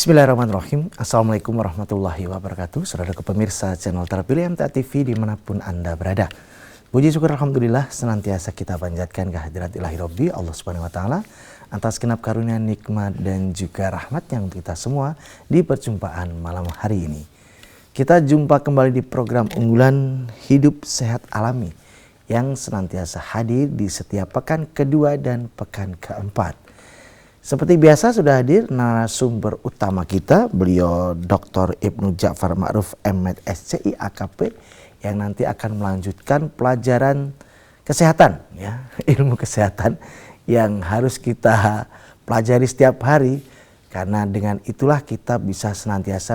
Bismillahirrahmanirrahim. Assalamualaikum warahmatullahi wabarakatuh. Saudara pemirsa channel terpilih MTA TV dimanapun Anda berada. Puji syukur Alhamdulillah senantiasa kita panjatkan kehadirat ilahi Rabbi Allah Subhanahu Wa Taala atas genap karunia, nikmat dan juga rahmat yang kita semua di perjumpaan malam hari ini. Kita jumpa kembali di program unggulan Hidup Sehat Alami yang senantiasa hadir di setiap pekan kedua dan pekan keempat. Seperti biasa sudah hadir narasumber utama kita, beliau Dr. Ibnu Ja'far Ma'ruf M.Med SCI AKP yang nanti akan melanjutkan pelajaran kesehatan, ya, ilmu kesehatan yang harus kita pelajari setiap hari karena dengan itulah kita bisa senantiasa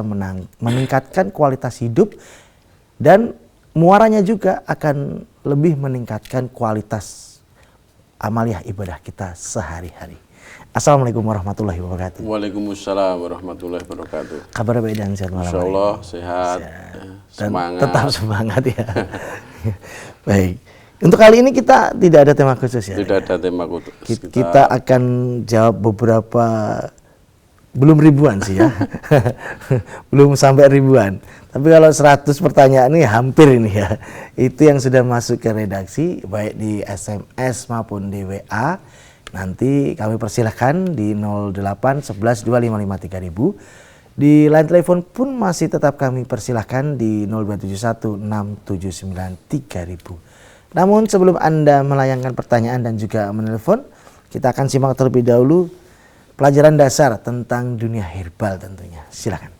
meningkatkan kualitas hidup dan muaranya juga akan lebih meningkatkan kualitas amaliah ibadah kita sehari-hari. Assalamualaikum warahmatullahi wabarakatuh. Waalaikumsalam warahmatullahi wabarakatuh. Kabar baik dan sehat malam. Insyaallah sehat. Semangat. Tetap semangat ya. Baik. Untuk kali ini kita tidak ada tema khusus ya. Tidak ada tema khusus. Kita akan jawab beberapa, belum ribuan sih ya. Belum sampai ribuan. Tapi kalau 100 pertanyaan ini hampir ini ya. Itu yang sudah masuk ke redaksi baik di SMS maupun di WA. Nanti kami persilahkan di 08 11 2553 ribu. Di line telepon pun masih tetap kami persilahkan di 0271 679 3000. Namun sebelum Anda melayangkan pertanyaan dan juga menelpon, kita akan simak terlebih dahulu pelajaran dasar tentang dunia herbal tentunya. Silakan.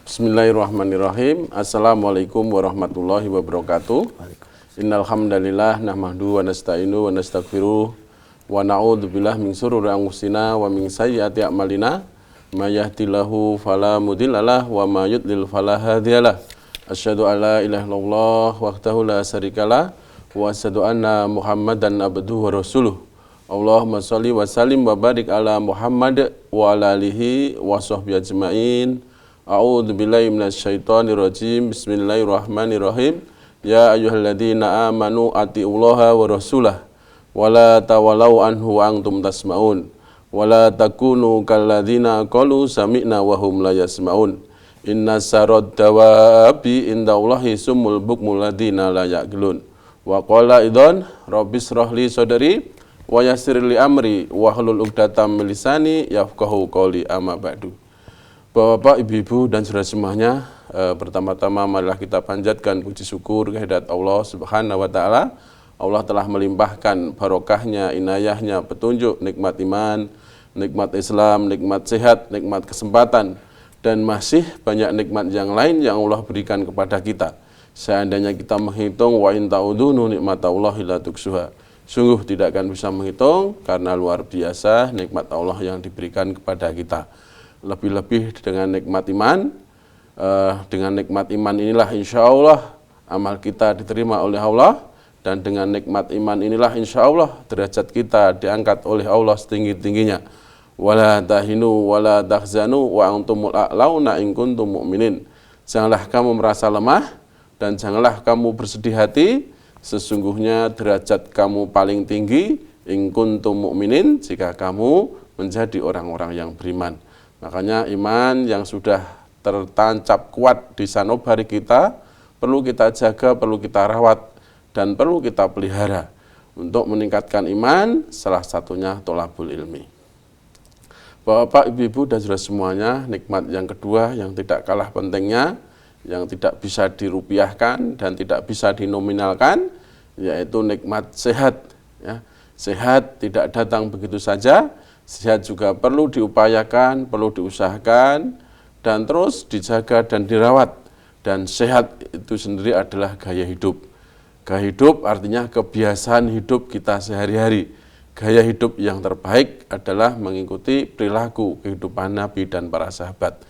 Bismillahirrahmanirrahim. Assalamualaikum warahmatullahi wabarakatuh. Innal hamdalillah nahmaduhu wa nasta'inu wa nastaghfiruh wa na'udzubillahi min syururi anfusina wa min sayyiati a'malina may yahdihillahu fala mudhillalah wa may yudlil fala hadiyalah. Asyhadu an la ilaha illallah wahdahu la syarikalah wa asyhadu anna Muhammadan abduhu wa rasuluh. Allahumma shalli wa sallim wa barik ala Muhammad wa ala alihi wa sahbihi ajmain. A'udzubillahi minasyaitonir rajim. Bismillahirrahmanirrahim. Ya ayyuhalladzina amanu atiullaha wa rasulah wala tawalau anhu wa antum tasma'un wala takunu kalladzina qalu sami'na wa hum la yasma'un inna sarad dawabi indallahi sumul bukmul ladzina la ya'qilun wa qala idzan rabbis rahli sadri wa yassir li amri wa hlul 'uqdatam min lisani yafqahu qawli amma ba'du. Bapak, Ibu-ibu dan saudara semuanya, pertama-tama marilah kita panjatkan puji syukur kehadirat Allah Subhanahu wa taala. Allah telah melimpahkan barokahnya, inayahnya, petunjuk, nikmat iman, nikmat Islam, nikmat sehat, nikmat kesempatan, dan masih banyak nikmat yang lain yang Allah berikan kepada kita. Seandainya kita menghitung, wa in ta'udunu nikmatallahi la tuksuha. Sungguh tidak akan bisa menghitung karena luar biasa nikmat Allah yang diberikan kepada kita. Lebih-lebih dengan nikmat iman, dengan nikmat iman inilah insya Allah amal kita diterima oleh Allah. Dan dengan nikmat iman inilah insya Allah derajat kita diangkat oleh Allah setinggi-tingginya. Wala tahinu wala tahzanu wa antumul a'launa in kuntum mu'minin. Janganlah kamu merasa lemah dan janganlah kamu bersedih hati. Sesungguhnya derajat kamu paling tinggi in kuntum mu'minin jika kamu menjadi orang-orang yang beriman. Makanya iman yang sudah tertancap kuat di sanubari kita perlu kita jaga, perlu kita rawat dan perlu kita pelihara untuk meningkatkan iman, salah satunya tholabul ilmi. Bapak, Ibu-ibu dan saudara semuanya, nikmat yang kedua yang tidak kalah pentingnya, yang tidak bisa dirupiahkan dan tidak bisa dinominalkan, yaitu nikmat sehat. Ya. Sehat tidak datang begitu saja, sehat juga perlu diupayakan, perlu diusahakan, dan terus dijaga dan dirawat. Dan sehat itu sendiri adalah gaya hidup. Gaya hidup artinya kebiasaan hidup kita sehari-hari. Gaya hidup yang terbaik adalah mengikuti perilaku kehidupan Nabi dan para sahabat.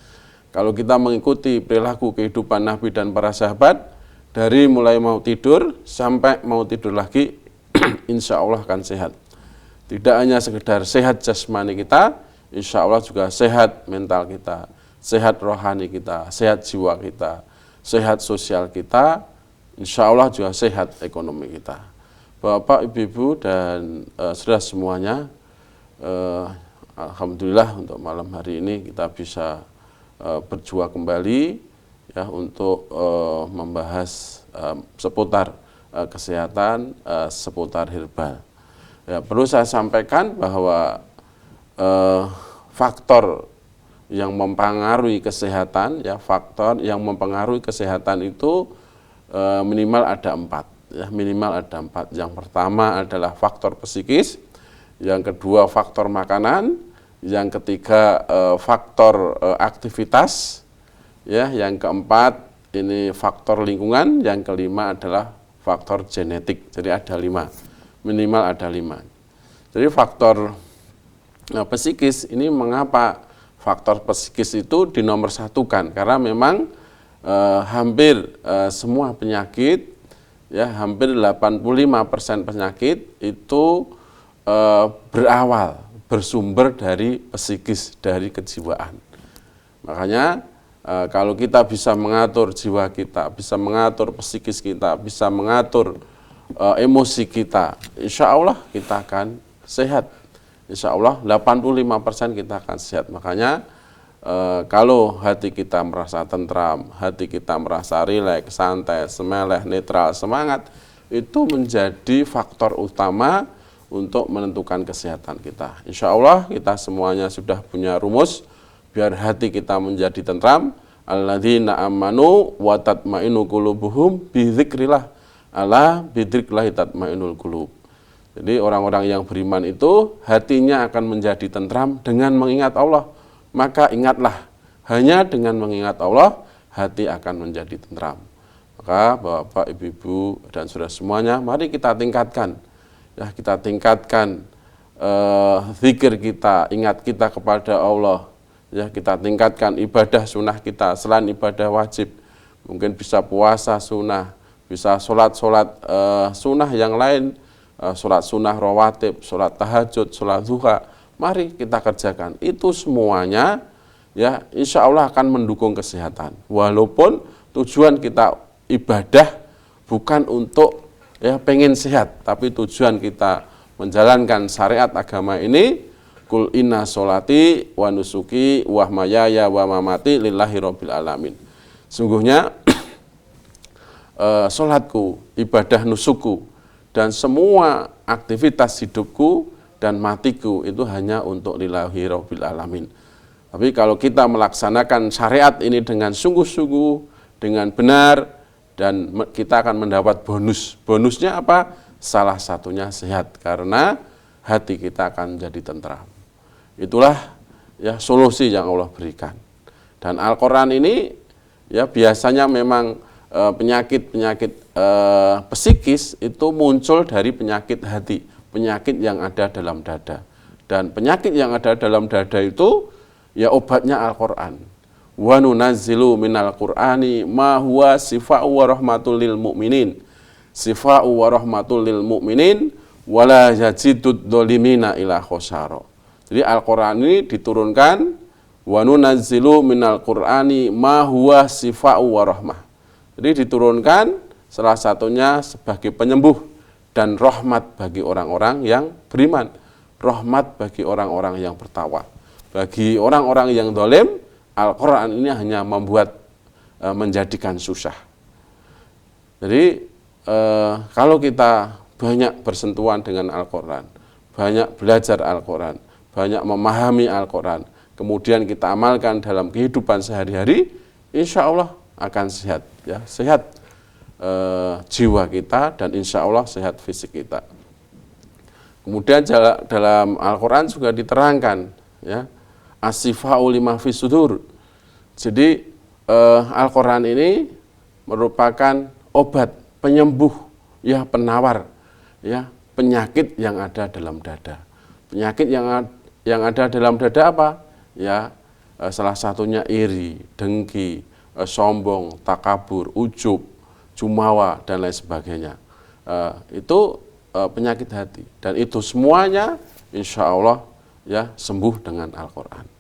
Kalau kita mengikuti perilaku kehidupan Nabi dan para sahabat, dari mulai mau tidur sampai mau tidur lagi, insya Allah akan sehat. Tidak hanya sekedar sehat jasmani kita, insya Allah juga sehat mental kita, sehat rohani kita, sehat jiwa kita, sehat sosial kita, insya Allah juga sehat ekonomi kita. Bapak, Ibu-ibu dan saudara semuanya, Alhamdulillah untuk malam hari ini kita bisa berjua kembali ya untuk membahas seputar kesehatan, seputar herbal. Ya, perlu saya sampaikan bahwa faktor yang mempengaruhi kesehatan, ya faktor yang mempengaruhi kesehatan itu minimal ada 4. Ya, minimal ada 4. Yang pertama adalah faktor psikis, yang kedua faktor makanan, yang ketiga faktor aktivitas, ya, yang keempat ini faktor lingkungan, yang kelima adalah faktor genetik. Jadi ada 5, minimal ada 5. Jadi faktor psikis ini, mengapa faktor psikis itu dinomorsatukan? Karena memang hampir semua penyakit, ya hampir 85% penyakit itu bersumber dari psikis, dari kejiwaan. Makanya kalau kita bisa mengatur jiwa kita, bisa mengatur psikis kita, bisa mengatur emosi kita, insya Allah kita akan sehat. Insya Allah 85% kita akan sehat. Makanya kalau hati kita merasa tentram, hati kita merasa rileks, santai, semeleh, netral, semangat, itu menjadi faktor utama untuk menentukan kesehatan kita. Insya Allah kita semuanya sudah punya rumus biar hati kita menjadi tentram. Alladzina amanu wa tatmainu qulubuhum bidzikrillah. Ala bidzikrillah tatmainul qulub. Jadi orang-orang yang beriman itu hatinya akan menjadi tentram dengan mengingat Allah. Maka ingatlah, hanya dengan mengingat Allah hati akan menjadi tentram. Maka Bapak, Ibu, dan saudara semuanya, mari kita tingkatkan. Ya, kita tingkatkan zikir kita, ingat kita kepada Allah. Ya, kita tingkatkan ibadah sunnah kita selain ibadah wajib. Mungkin bisa puasa sunnah, bisa sholat sunnah yang lain, sholat sunnah rawatib, sholat tahajud, sholat duha. Mari kita kerjakan. Itu semuanya ya insya Allah akan mendukung kesehatan. Walaupun tujuan kita ibadah bukan untuk ya pengen sehat, tapi tujuan kita menjalankan syariat agama ini, kul inna sholati wa nusuki wa mahmaya wa mamati lillahi rabbil alamin. Sungguhnya sholatku, ibadah nusukku, dan semua aktivitas hidupku dan matiku itu hanya untuk lillahi rabbil alamin. Tapi kalau kita melaksanakan syariat ini dengan sungguh-sungguh, dengan benar, dan kita akan mendapat bonus. Bonusnya apa? Salah satunya sehat, karena hati kita akan menjadi tentram. Itulah ya solusi yang Allah berikan. Dan Al-Quran ini ya biasanya memang penyakit-penyakit psikis itu muncul dari penyakit hati, penyakit yang ada dalam dada. Dan penyakit yang ada dalam dada itu ya obatnya Al-Quran. Wa nunazzilu minal Qur'ani ma huwa sifa'u wa rahmatul lil mu'minin. Sifa'u wa rahmatul lil mu'minin wala yazidud dolimina ila khosaro. Jadi Al-Quran ini diturunkan, wa nunazzilu minal Qur'ani ma huwa sifa'u wa rahmah. Jadi diturunkan salah satunya sebagai penyembuh dan rahmat bagi orang-orang yang beriman, rahmat bagi orang-orang yang bertakwa. Bagi orang-orang yang zalim, Al-Quran ini hanya membuat menjadikan susah. Jadi kalau kita banyak bersentuhan dengan Al-Quran, banyak belajar Al-Quran, banyak memahami Al-Quran, kemudian kita amalkan dalam kehidupan sehari-hari, insya Allah akan sehat, ya sehat jiwa kita, dan insya Allah sehat fisik kita. Kemudian dalam Al-Quran juga diterangkan, ya as-sifa'u lima fis sudur. Jadi Al-Quran ini merupakan obat, penyembuh, ya penawar, ya penyakit yang ada dalam dada. Penyakit yang ada dalam dada apa? Ya salah satunya iri, dengki, sombong, takabur, ujub, jumawa, dan lain sebagainya. Itu penyakit hati, dan itu semuanya insya Allah ya sembuh dengan Al-Quran.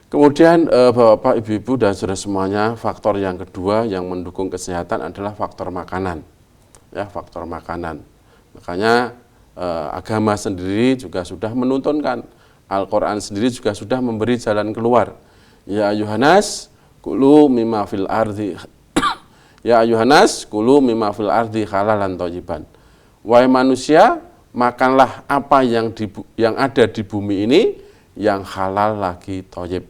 Kemudian Bapak, Ibu, dan saudara semuanya, faktor yang kedua yang mendukung kesehatan adalah faktor makanan. Ya, faktor makanan. Makanya agama sendiri juga sudah menuntunkan Al-Quran sendiri juga sudah memberi jalan keluar. Ya ayuhanas kulu mimma fil ardi ya ayuhanas kulu mimma fil ardi halalan thayyiban. Wahai manusia, makanlah apa yang ada di bumi ini yang halal lagi thayyib.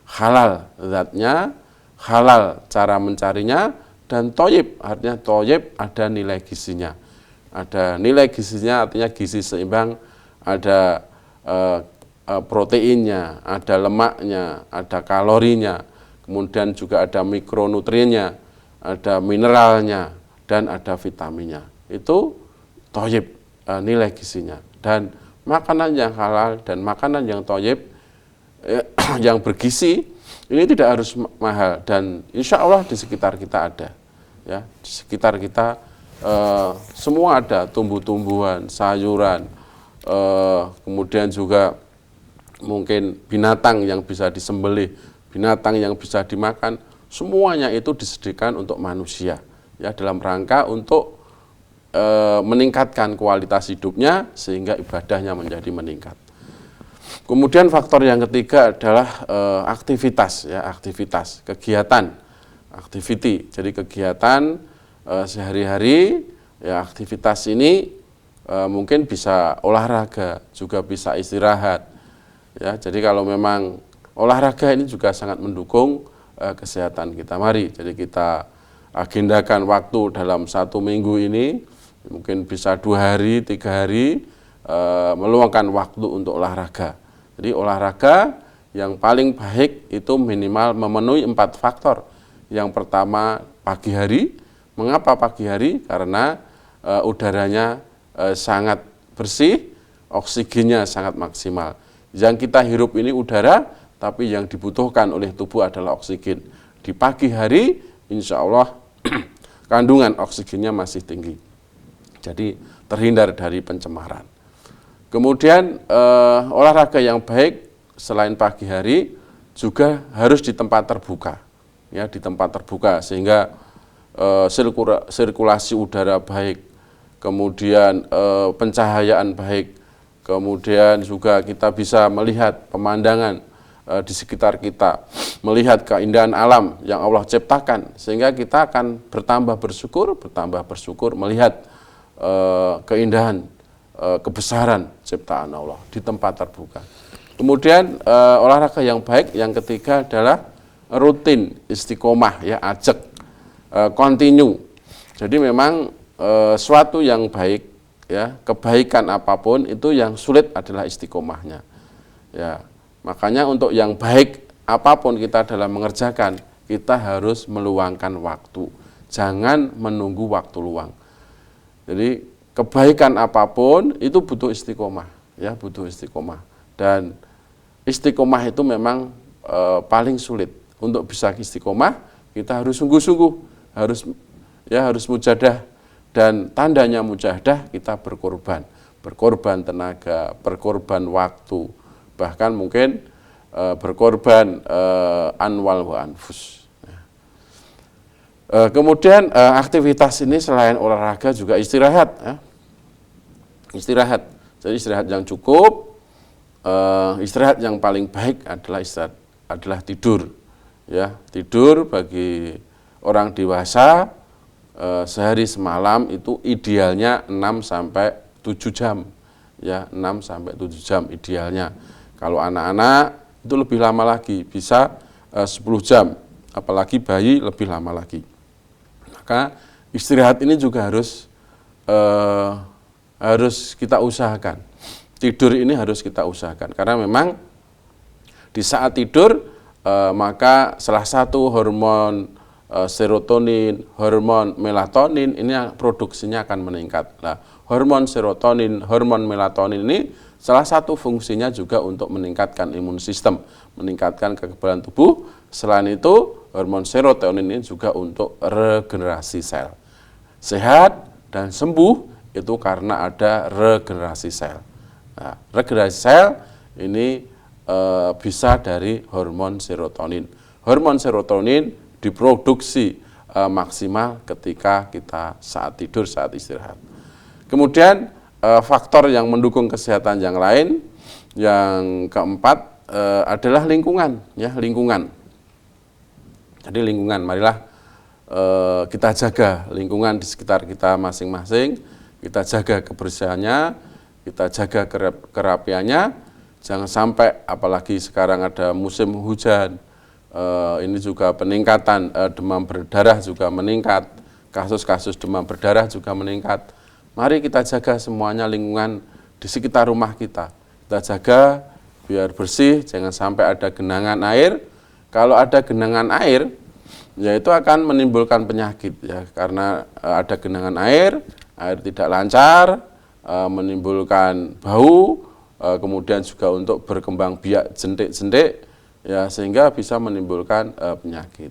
Halal zatnya, halal cara mencarinya, dan thayyib artinya thayyib ada nilai gizinya. Ada nilai gizinya artinya gizi seimbang, ada proteinnya, ada lemaknya, ada kalorinya, kemudian juga ada mikronutriennya, ada mineralnya, dan ada vitaminnya. Itu thayyib, nilai gizinya. Dan makanan yang halal dan makanan yang thayyib, yang bergizi, ini tidak harus mahal, dan insya Allah di sekitar kita ada. Ya, di sekitar kita semua ada, tumbuh-tumbuhan, sayuran, kemudian juga mungkin binatang yang bisa disembelih, binatang yang bisa dimakan, semuanya itu disediakan untuk manusia, ya, dalam rangka untuk meningkatkan kualitas hidupnya sehingga ibadahnya menjadi meningkat. Kemudian faktor yang ketiga adalah aktivitas, ya, aktivitas, kegiatan, activity. Jadi kegiatan sehari-hari, ya, aktivitas ini mungkin bisa olahraga, juga bisa istirahat. Ya, jadi kalau memang olahraga ini juga sangat mendukung kesehatan kita. Mari, jadi kita agendakan waktu dalam 1 minggu ini, mungkin bisa 2 hari, 3 hari, meluangkan waktu untuk olahraga. Jadi olahraga yang paling baik itu minimal memenuhi 4 faktor. Yang pertama pagi hari. Mengapa pagi hari? Karena udaranya sangat bersih, oksigennya sangat maksimal. Yang kita hirup ini udara, tapi yang dibutuhkan oleh tubuh adalah oksigen. Di pagi hari, insya Allah kandungan oksigennya masih tinggi. Jadi terhindar dari pencemaran. Kemudian olahraga yang baik selain pagi hari juga harus di tempat terbuka, ya, di tempat terbuka sehingga sirkulasi udara baik, kemudian pencahayaan baik, kemudian juga kita bisa melihat pemandangan di sekitar kita, melihat keindahan alam yang Allah ciptakan, sehingga kita akan bertambah bersyukur melihat keindahan, kebesaran ciptaan Allah di tempat terbuka. Kemudian olahraga yang baik yang ketiga adalah rutin, istiqomah, ya, ajak, continue. Jadi memang suatu yang baik, ya, kebaikan apapun itu yang sulit adalah istiqomahnya. Ya, makanya untuk yang baik apapun kita dalam mengerjakan, kita harus meluangkan waktu. Jangan menunggu waktu luang. Jadi kebaikan apapun itu butuh istiqomah, ya, butuh istiqomah. Dan istiqomah itu memang paling sulit. Untuk bisa istiqomah, kita harus sungguh-sungguh, harus mujahadah, dan tandanya mujahadah kita berkorban tenaga, berkorban waktu, bahkan mungkin berkorban anwal wa anfus. Kemudian aktivitas ini selain olahraga juga istirahat, ya. Istirahat, jadi istirahat yang cukup, istirahat yang paling baik adalah tidur, ya, tidur bagi orang dewasa sehari semalam itu idealnya 6 sampai 7 jam, ya, 6 sampai 7 jam idealnya. Kalau anak-anak itu lebih lama lagi, bisa 10 jam, apalagi bayi lebih lama lagi. Maka istirahat ini juga harus kita usahakan. Tidur ini harus kita usahakan, karena memang di saat tidur maka salah satu hormon serotonin, hormon melatonin ini produksinya akan meningkat. Nah, hormon serotonin, hormon melatonin ini salah satu fungsinya juga untuk meningkatkan imun sistem, meningkatkan kekebalan tubuh. Selain itu, hormon serotonin ini juga untuk regenerasi sel. Sehat dan sembuh itu karena ada regenerasi sel. Nah, regenerasi sel ini bisa dari hormon serotonin. Hormon serotonin diproduksi maksimal ketika kita saat tidur, saat istirahat. Kemudian faktor yang mendukung kesehatan yang lain Yang keempat adalah lingkungan, ya lingkungan. Jadi lingkungan, marilah kita jaga lingkungan di sekitar kita masing-masing, kita jaga kebersihannya, kita jaga kerapiannya. Jangan sampai, apalagi sekarang ada musim hujan, ini juga peningkatan demam berdarah juga meningkat, kasus-kasus demam berdarah juga meningkat. Mari kita jaga semuanya lingkungan di sekitar rumah kita. Kita jaga biar bersih, jangan sampai ada genangan air. Kalau ada genangan air, ya itu akan menimbulkan penyakit ya, karena ada genangan air tidak lancar, menimbulkan bau, kemudian juga untuk berkembang biak jentik-jentik, ya sehingga bisa menimbulkan penyakit.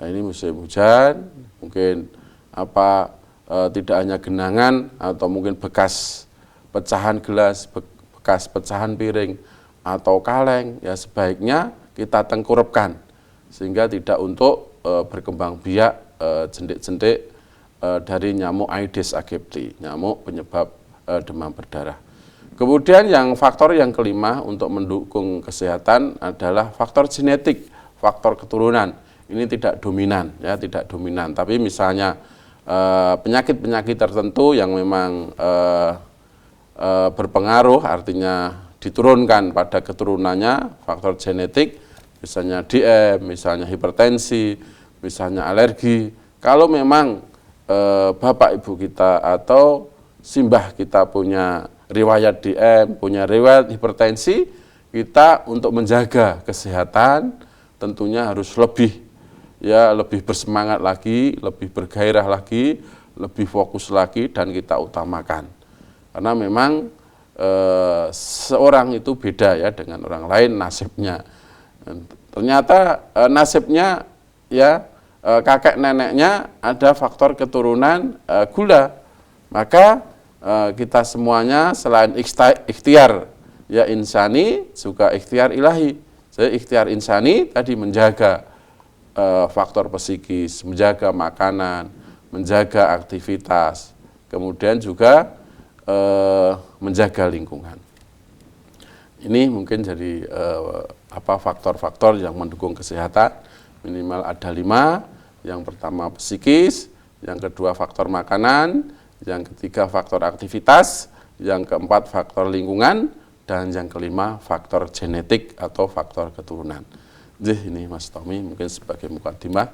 Nah, ini musim hujan, mungkin tidak hanya genangan atau mungkin bekas pecahan gelas, bekas pecahan piring atau kaleng, ya sebaiknya kita tengkurapkan sehingga tidak untuk berkembang biak jentik-jentik dari nyamuk Aedes aegypti, nyamuk penyebab demam berdarah. Kemudian faktor yang kelima untuk mendukung kesehatan adalah faktor genetik, faktor keturunan. Ini tidak dominan, ya tidak dominan. Tapi misalnya penyakit-penyakit tertentu yang memang berpengaruh, artinya diturunkan pada keturunannya, faktor genetik, misalnya DM, misalnya hipertensi, misalnya alergi. Kalau memang bapak ibu kita atau simbah kita punya riwayat DM, punya riwayat hipertensi, kita untuk menjaga kesehatan tentunya harus lebih bersemangat lagi, lebih bergairah lagi, lebih fokus lagi, dan kita utamakan. Karena memang seorang itu beda ya dengan orang lain nasibnya. Ternyata nasibnya ya kakek neneknya ada faktor keturunan gula. Maka kita semuanya selain ikhtiar ya insani, juga ikhtiar ilahi. Jadi ikhtiar insani tadi menjaga faktor psikis, menjaga makanan, menjaga aktivitas, kemudian juga menjaga lingkungan. Ini mungkin jadi faktor-faktor yang mendukung kesehatan. Minimal ada 5. Yang pertama psikis, yang kedua faktor makanan, yang ketiga faktor aktivitas, yang keempat faktor lingkungan, dan yang kelima faktor genetik atau faktor keturunan. Jadi ini Mas Tommy mungkin sebagai mukadimah,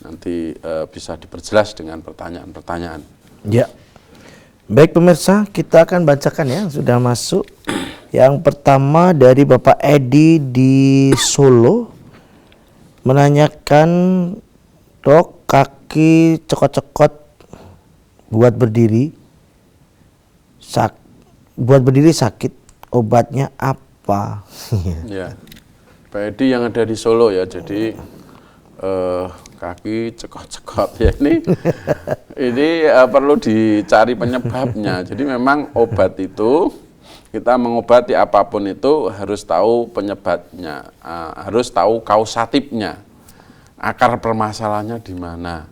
nanti bisa diperjelas dengan pertanyaan-pertanyaan. Ya, baik pemirsa, kita akan bacakan ya, sudah masuk. Yang pertama dari Bapak Edi di Solo, menanyakan, Dok, kaki cekot-cekot buat berdiri sakit, obatnya apa? Ya, Pak Edi yang ada di Solo ya, jadi kaki cekot-cekot ya, ini perlu dicari penyebabnya. Jadi memang obat itu, kita mengobati apapun itu harus tahu penyebabnya, harus tahu kausatifnya, akar permasalahannya di mana.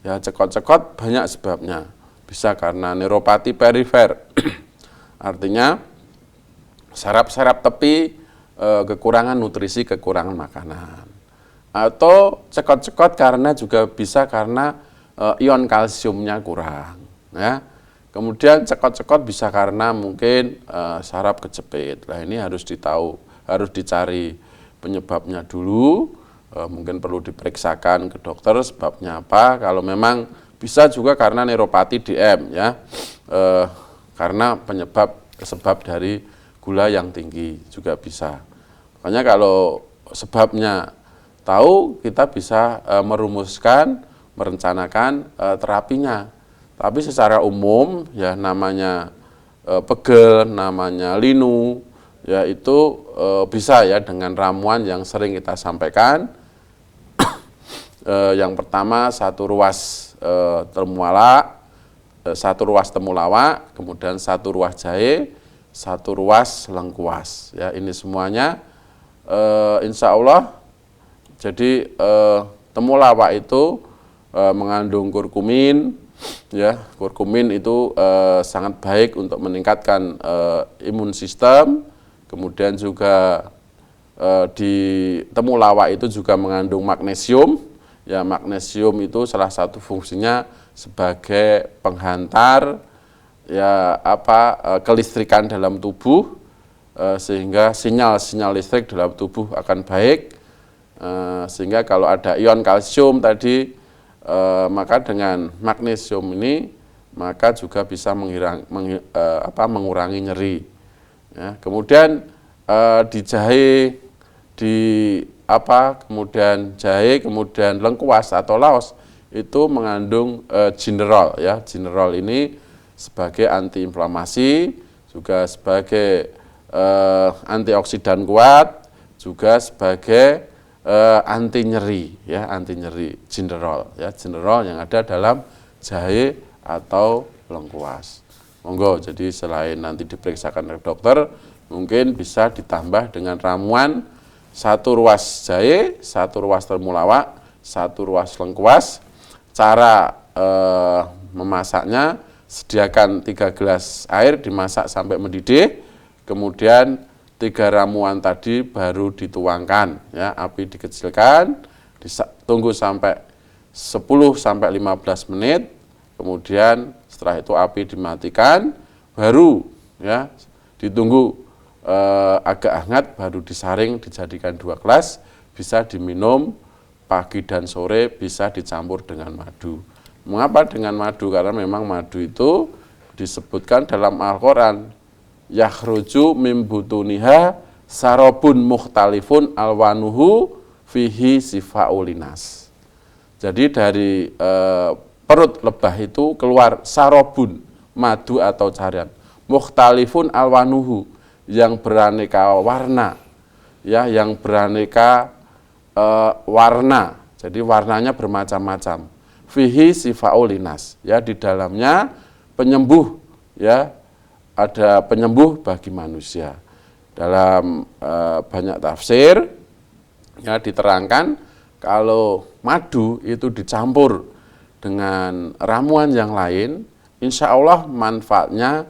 Ya, cekot-cekot banyak sebabnya. Bisa karena neuropati perifer, artinya saraf-saraf tepi kekurangan nutrisi, kekurangan makanan. Atau cekot-cekot karena juga bisa karena ion kalsiumnya kurang. Ya. Kemudian cekot-cekot bisa karena mungkin saraf kejepit. Nah, ini harus dicari penyebabnya dulu. Mungkin perlu diperiksakan ke dokter sebabnya apa. Kalau memang bisa juga karena neuropati DM ya, karena sebab dari gula yang tinggi juga bisa. Makanya kalau sebabnya tahu, kita bisa merumuskan, merencanakan terapinya. Tapi secara umum ya namanya pegel, namanya linu, ya itu bisa ya dengan ramuan yang sering kita sampaikan. Yang pertama 1 ruas temulawak, kemudian 1 ruas jahe, 1 ruas lengkuas. Ya, ini semuanya insya Allah. Jadi temulawak itu mengandung kurkumin. Ya, kurkumin itu sangat baik untuk meningkatkan imun sistem. kemudian juga di temulawak itu juga mengandung magnesium. Ya, magnesium itu salah satu fungsinya sebagai penghantar ya kelistrikan dalam tubuh, sehingga sinyal-sinyal listrik dalam tubuh akan baik, sehingga kalau ada ion kalsium tadi, maka dengan magnesium ini maka juga bisa mengurangi nyeri. Ya, kemudian dijahe, kemudian jahe, kemudian lengkuas atau laos itu mengandung ginderol. Ya, ginderol ini sebagai antiinflamasi, juga sebagai antioksidan kuat, juga sebagai anti nyeri, ya, anti nyeri ginderol, ya, ginderol yang ada dalam jahe atau lengkuas. Monggo, jadi selain nanti diperiksakan oleh dokter, mungkin bisa ditambah dengan ramuan 1 ruas jahe, 1 ruas temulawak, 1 ruas lengkuas. Cara memasaknya, sediakan 3 gelas air, dimasak sampai mendidih, kemudian 3 ramuan tadi baru dituangkan, ya, api dikecilkan, tunggu sampai 10-15 menit, kemudian setelah itu api dimatikan, baru ya ditunggu agak hangat, baru disaring, dijadikan 2 gelas, bisa diminum pagi dan sore, bisa dicampur dengan madu. Mengapa dengan madu? Karena memang madu itu disebutkan dalam Al-Quran, yakhruju mim butuniha sarobun mukhtalifun alwanuhu fihi sifaulinas. Jadi dari perut lebah itu keluar sarobun, madu atau cairan, mukhtalifun alwanuhu, yang beraneka warna, ya, yang beraneka warna. Jadi warnanya bermacam-macam. Fihi sifaulinas, ya, di dalamnya penyembuh, ya, ada penyembuh bagi manusia. Dalam banyak tafsir, ya, diterangkan kalau madu itu dicampur dengan ramuan yang lain, insya Allah manfaatnya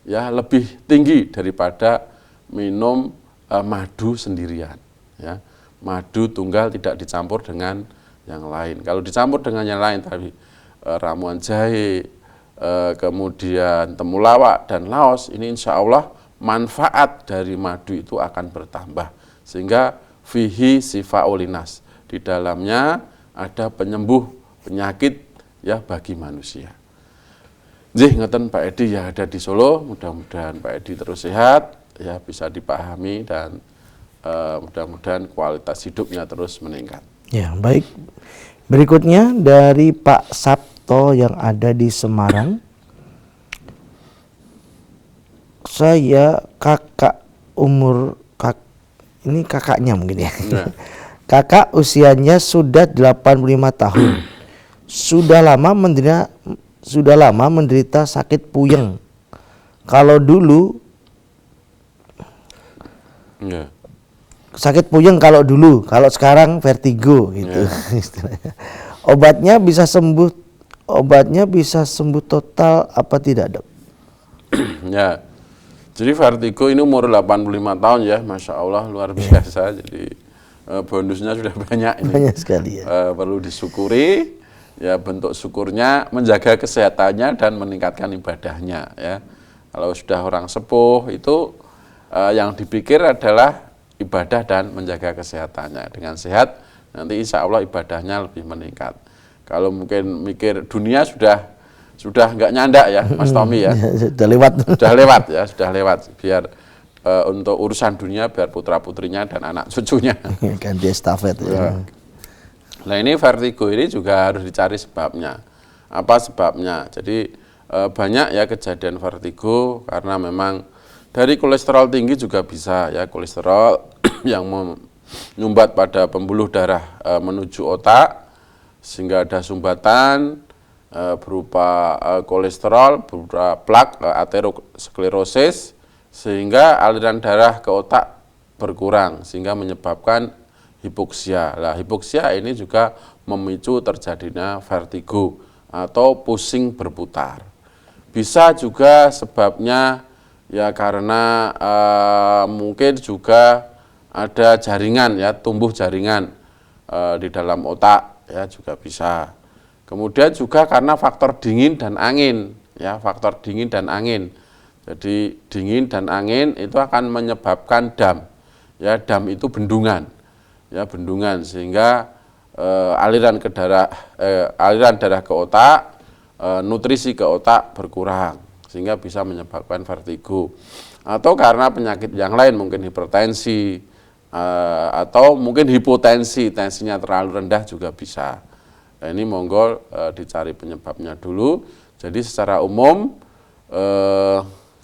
ya lebih tinggi daripada minum madu sendirian. Ya, madu tunggal tidak dicampur dengan yang lain. Kalau dicampur dengan yang lain tadi ramuan jahe, kemudian temulawak dan laos, ini insya Allah manfaat dari madu itu akan bertambah, sehingga fihi sifaulinas, di dalamnya ada penyembuh penyakit, ya, bagi manusia. Jih, ngeten Pak Edi ya, ada di Solo, mudah-mudahan Pak Edi terus sehat, ya, bisa dipahami, dan mudah-mudahan kualitas hidupnya terus meningkat. Ya, baik. Berikutnya dari Pak Sabto yang ada di Semarang. Saya ini kakaknya mungkin ya. Nah. Kakak usianya sudah 85 tahun. Sudah lama menderita sakit puyeng. Kalau dulu sakit puyeng kalau dulu, kalau sekarang vertigo gitu. Obatnya bisa sembuh total apa tidak, Dok? Ya. Jadi vertigo ini umur 85 tahun ya, Masya Allah, luar biasa. Jadi bonusnya sudah banyak ini. Banyak sekali ya. Perlu disyukuri, ya, bentuk syukurnya menjaga kesehatannya dan meningkatkan ibadahnya, ya. Kalau sudah orang sepuh itu yang dipikir adalah ibadah dan menjaga kesehatannya. Dengan sehat nanti insya Allah ibadahnya lebih meningkat. Kalau mungkin mikir dunia sudah nggak nyandak ya, Mas Tommy ya. Sudah lewat. Sudah lewat. Biar untuk urusan dunia biar putra-putrinya dan anak cucunya. Ganti estafet ya. Nah, ini vertigo ini juga harus dicari sebabnya. Apa sebabnya? Jadi banyak ya kejadian vertigo karena memang dari kolesterol tinggi juga bisa, ya, kolesterol yang menyumbat pada pembuluh darah menuju otak, sehingga ada sumbatan berupa kolesterol, berupa plak, aterosklerosis, sehingga aliran darah ke otak berkurang, sehingga menyebabkan hipoksia. Nah, hipoksia ini juga memicu terjadinya vertigo atau pusing berputar. Bisa juga sebabnya Ya karena mungkin juga ada jaringan ya, tumbuh jaringan di dalam otak ya juga bisa. Kemudian juga karena faktor dingin dan angin ya, faktor dingin dan angin. Jadi dingin dan angin itu akan menyebabkan dam. Ya, dam itu bendungan. Ya, bendungan sehingga aliran darah ke otak, nutrisi ke otak berkurang sehingga bisa menyebabkan vertigo. Atau karena penyakit yang lain mungkin hipertensi atau mungkin hipotensi, tensinya terlalu rendah juga bisa. Nah, ini monggo dicari penyebabnya dulu. Jadi secara umum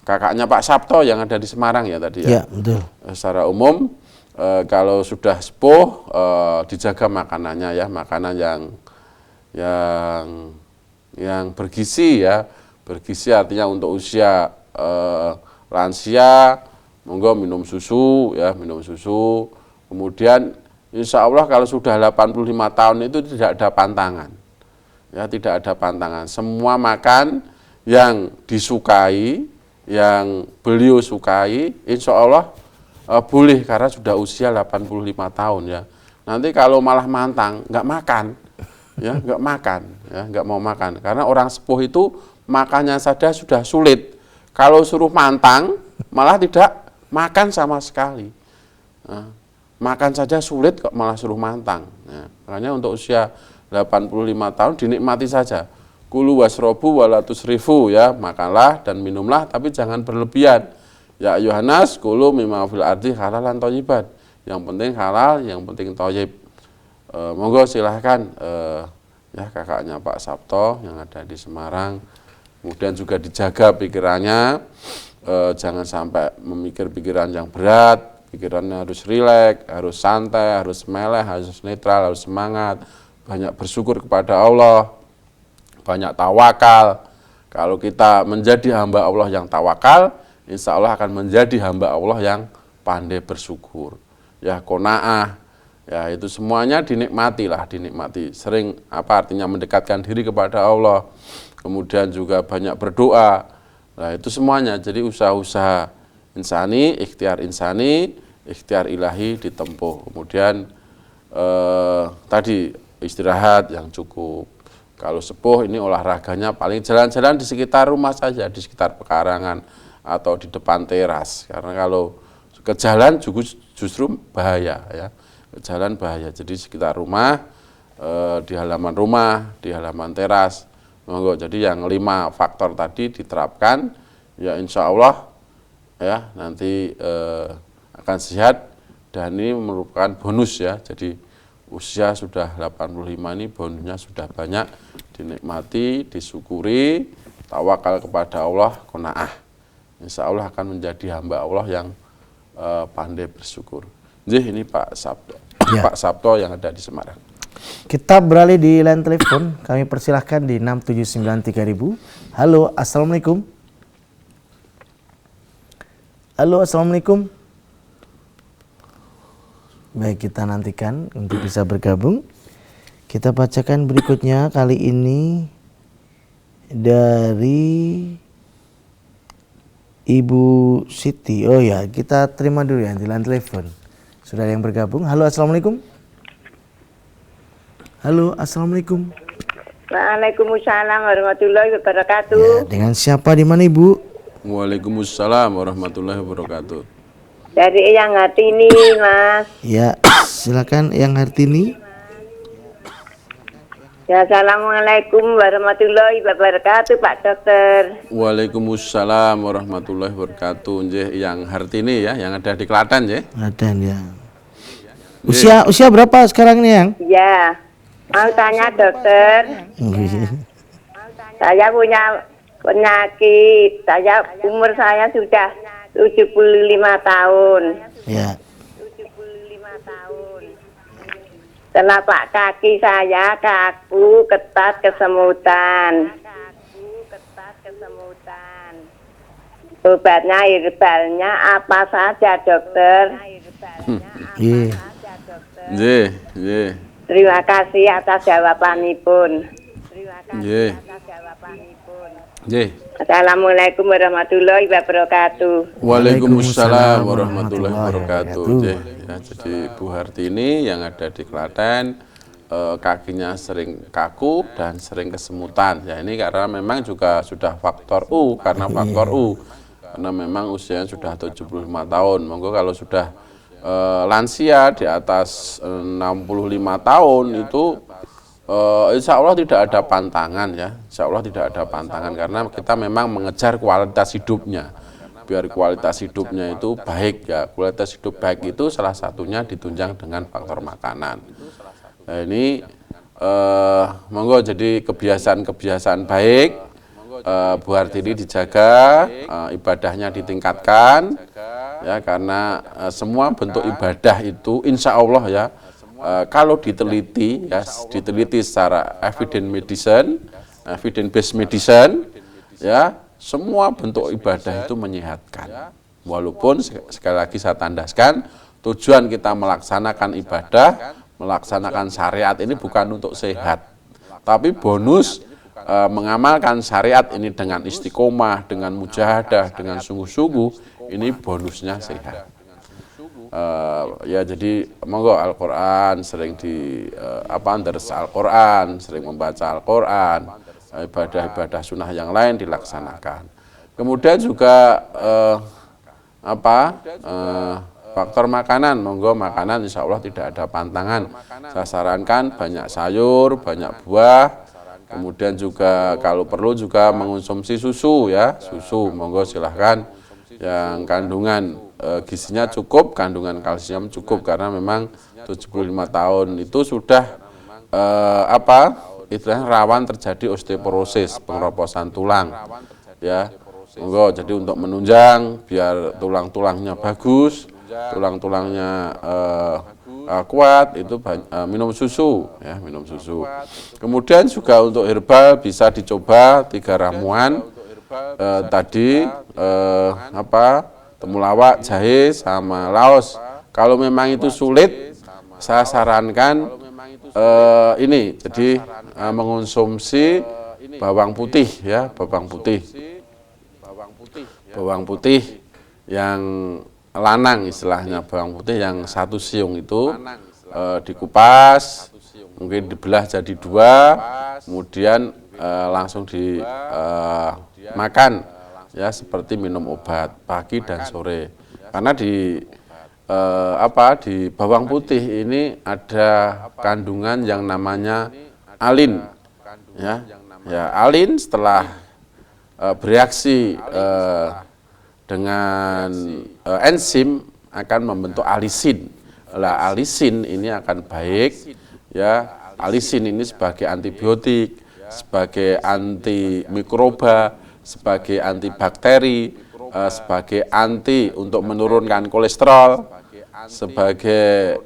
kakaknya Pak Sabto yang ada di Semarang ya tadi ya. Ya, betul. Secara umum kalau sudah sepuh dijaga makanannya ya, makanan yang bergizi ya. Bergizi artinya untuk usia lansia, monggo minum susu ya, minum susu. Kemudian insya Allah kalau sudah 85 tahun itu tidak ada pantangan. Ya, tidak ada pantangan. Semua makan yang disukai, yang beliau sukai, insya Allah boleh karena sudah usia 85 tahun ya. Nanti kalau malah mantang, nggak makan, ya nggak makan, ya nggak mau makan. Karena orang sepuh itu makannya saja sudah sulit. Kalau suruh mantang, malah tidak makan sama sekali. Nah, makan saja sulit kok malah suruh mantang. Ya, makanya untuk usia 85 tahun dinikmati saja. Kulu wasrobu wala tusrifu ya, makanlah dan minumlah tapi jangan berlebihan. Ya Yohanes, kulu mimma fil ardi halalan thayyiban. Yang penting halal, yang penting thayyib. Monggo silahkan ya kakaknya Pak Sabto yang ada di Semarang. Kemudian juga dijaga pikirannya, jangan sampai memikir pikiran yang berat, pikirannya harus rileks, harus santai, harus meleh, harus netral, harus semangat, banyak bersyukur kepada Allah, banyak tawakal. Kalau kita menjadi hamba Allah yang tawakal, insya Allah akan menjadi hamba Allah yang pandai bersyukur. Ya qanaah, ya itu semuanya dinikmati lah, dinikmati. Sering artinya mendekatkan diri kepada Allah. Kemudian juga banyak berdoa. Nah itu semuanya. Jadi usaha-usaha insani, ikhtiar ilahi ditempuh. Kemudian tadi istirahat yang cukup. Kalau sepuh ini olahraganya paling jalan-jalan di sekitar rumah saja, di sekitar pekarangan atau di depan teras. Karena kalau ke jalan justru bahaya ya. Ke jalan bahaya. Jadi sekitar rumah, di halaman rumah, di halaman teras. Monggo, jadi yang 5 faktor tadi diterapkan, ya insya Allah ya nanti akan sehat dan ini merupakan bonus ya. Jadi usia sudah 85 ini bonusnya sudah banyak, dinikmati, disyukuri, tawakal kepada Allah, qanaah. Insya Allah akan menjadi hamba Allah yang pandai bersyukur. Jadi ini Pak Sabto, ya. Pak Sabto yang ada di Semarang. Kita beralih di line telepon. Kami persilahkan di 6793000. Halo, assalamualaikum. Halo, assalamualaikum. Baik, kita nantikan untuk bisa bergabung. Kita bacakan berikutnya kali ini dari Ibu Siti. Oh ya, kita terima dulu ya di line telepon. Sudah ada yang bergabung. Halo, assalamualaikum. Halo, assalamualaikum. Waalaikumsalam warahmatullahi wabarakatuh. Ya, dengan siapa di mana Ibu? Waalaikumsalam warahmatullahi wabarakatuh. Dari Eyang Hartini, Mas. Ya, silakan Eyang Hartini. Ya, assalamualaikum warahmatullahi wabarakatuh, Pak Dokter. Waalaikumsalam warahmatullahi wabarakatuh. Nggih, Eyang Hartini ya, yang ada di Klaten ya. Klaten ya. Usia berapa sekarang nih, Yang? Ya. Mau tanya dokter, saya punya penyakit, umur saya sudah 75 tahun. Ya. 75 tahun. Telapak kaki saya kaku, ketat, kesemutan. Obatnya, herbalnya apa saja dokter? Iya. Nggih. Terima kasih atas jawabanipun. Nggih. Assalamualaikum warahmatullahi wabarakatuh. Waalaikumsalam warahmatullahi wabarakatuh. wabarakatuh. Ya, jadi Bu Hartini yang ada di Klaten kakinya sering kaku dan sering kesemutan. Ya ini karena memang juga sudah faktor U, karena faktor U. Karena memang usianya sudah 75 tahun. Monggo kalau sudah lansia di atas 65 tahun itu insya Allah tidak ada pantangan ya, insya Allah tidak ada pantangan karena kita memang mengejar kualitas hidupnya, biar kualitas hidupnya itu baik ya, kualitas hidup baik itu salah satunya ditunjang dengan faktor makanan. Nah ini monggo jadi kebiasaan-kebiasaan baik, Bu Hartini dijaga, ibadahnya ditingkatkan ya karena semua bentuk ibadah itu insya Allah ya. Kalau diteliti ya, diteliti secara evidence based medicine ya, semua bentuk ibadah itu menyehatkan. Walaupun sekali lagi saya tandaskan, tujuan kita melaksanakan ibadah, melaksanakan syariat ini bukan untuk sehat, tapi bonus mengamalkan syariat ini dengan istiqomah, dengan mujahadah, dengan sungguh-sungguh, ini bonusnya sehat. Ya jadi monggo Al-Quran sering deres Al-Quran, sering membaca Al-Quran, ibadah-ibadah sunnah yang lain dilaksanakan. Kemudian juga faktor makanan, monggo makanan insya Allah tidak ada pantangan. Saya sarankan banyak sayur, banyak buah, kemudian juga kalau perlu juga mengonsumsi susu ya, susu monggo silahkan yang kandungan gizinya cukup, kandungan kalsium cukup karena memang 75 tahun itu sudah istilahnya rawan terjadi osteoporosis, pengeroposan tulang ya. Monggo jadi untuk menunjang biar tulang-tulangnya bagus, tulang-tulangnya kuat itu minum susu ya, minum susu. Kemudian juga untuk herbal bisa dicoba 3 ramuan tadi temulawak, jahe, sama laos. Kalau memang itu sulit, saya sarankan ini, jadi mengonsumsi bawang putih ya, bawang putih yang lanang istilahnya, bawang putih yang 1 siung itu dikupas, mungkin dibelah jadi 2, kemudian langsung dimakan. Ya seperti minum obat pagi dan sore karena di bawang putih ini ada kandungan yang namanya alin ya alin setelah bereaksi dengan enzim akan membentuk alisin. Lah alisin ini akan baik ya, alisin ini sebagai antibiotik, sebagai antimikroba, sebagai antibakteri, sebagai anti untuk menurunkan kolesterol, sebagai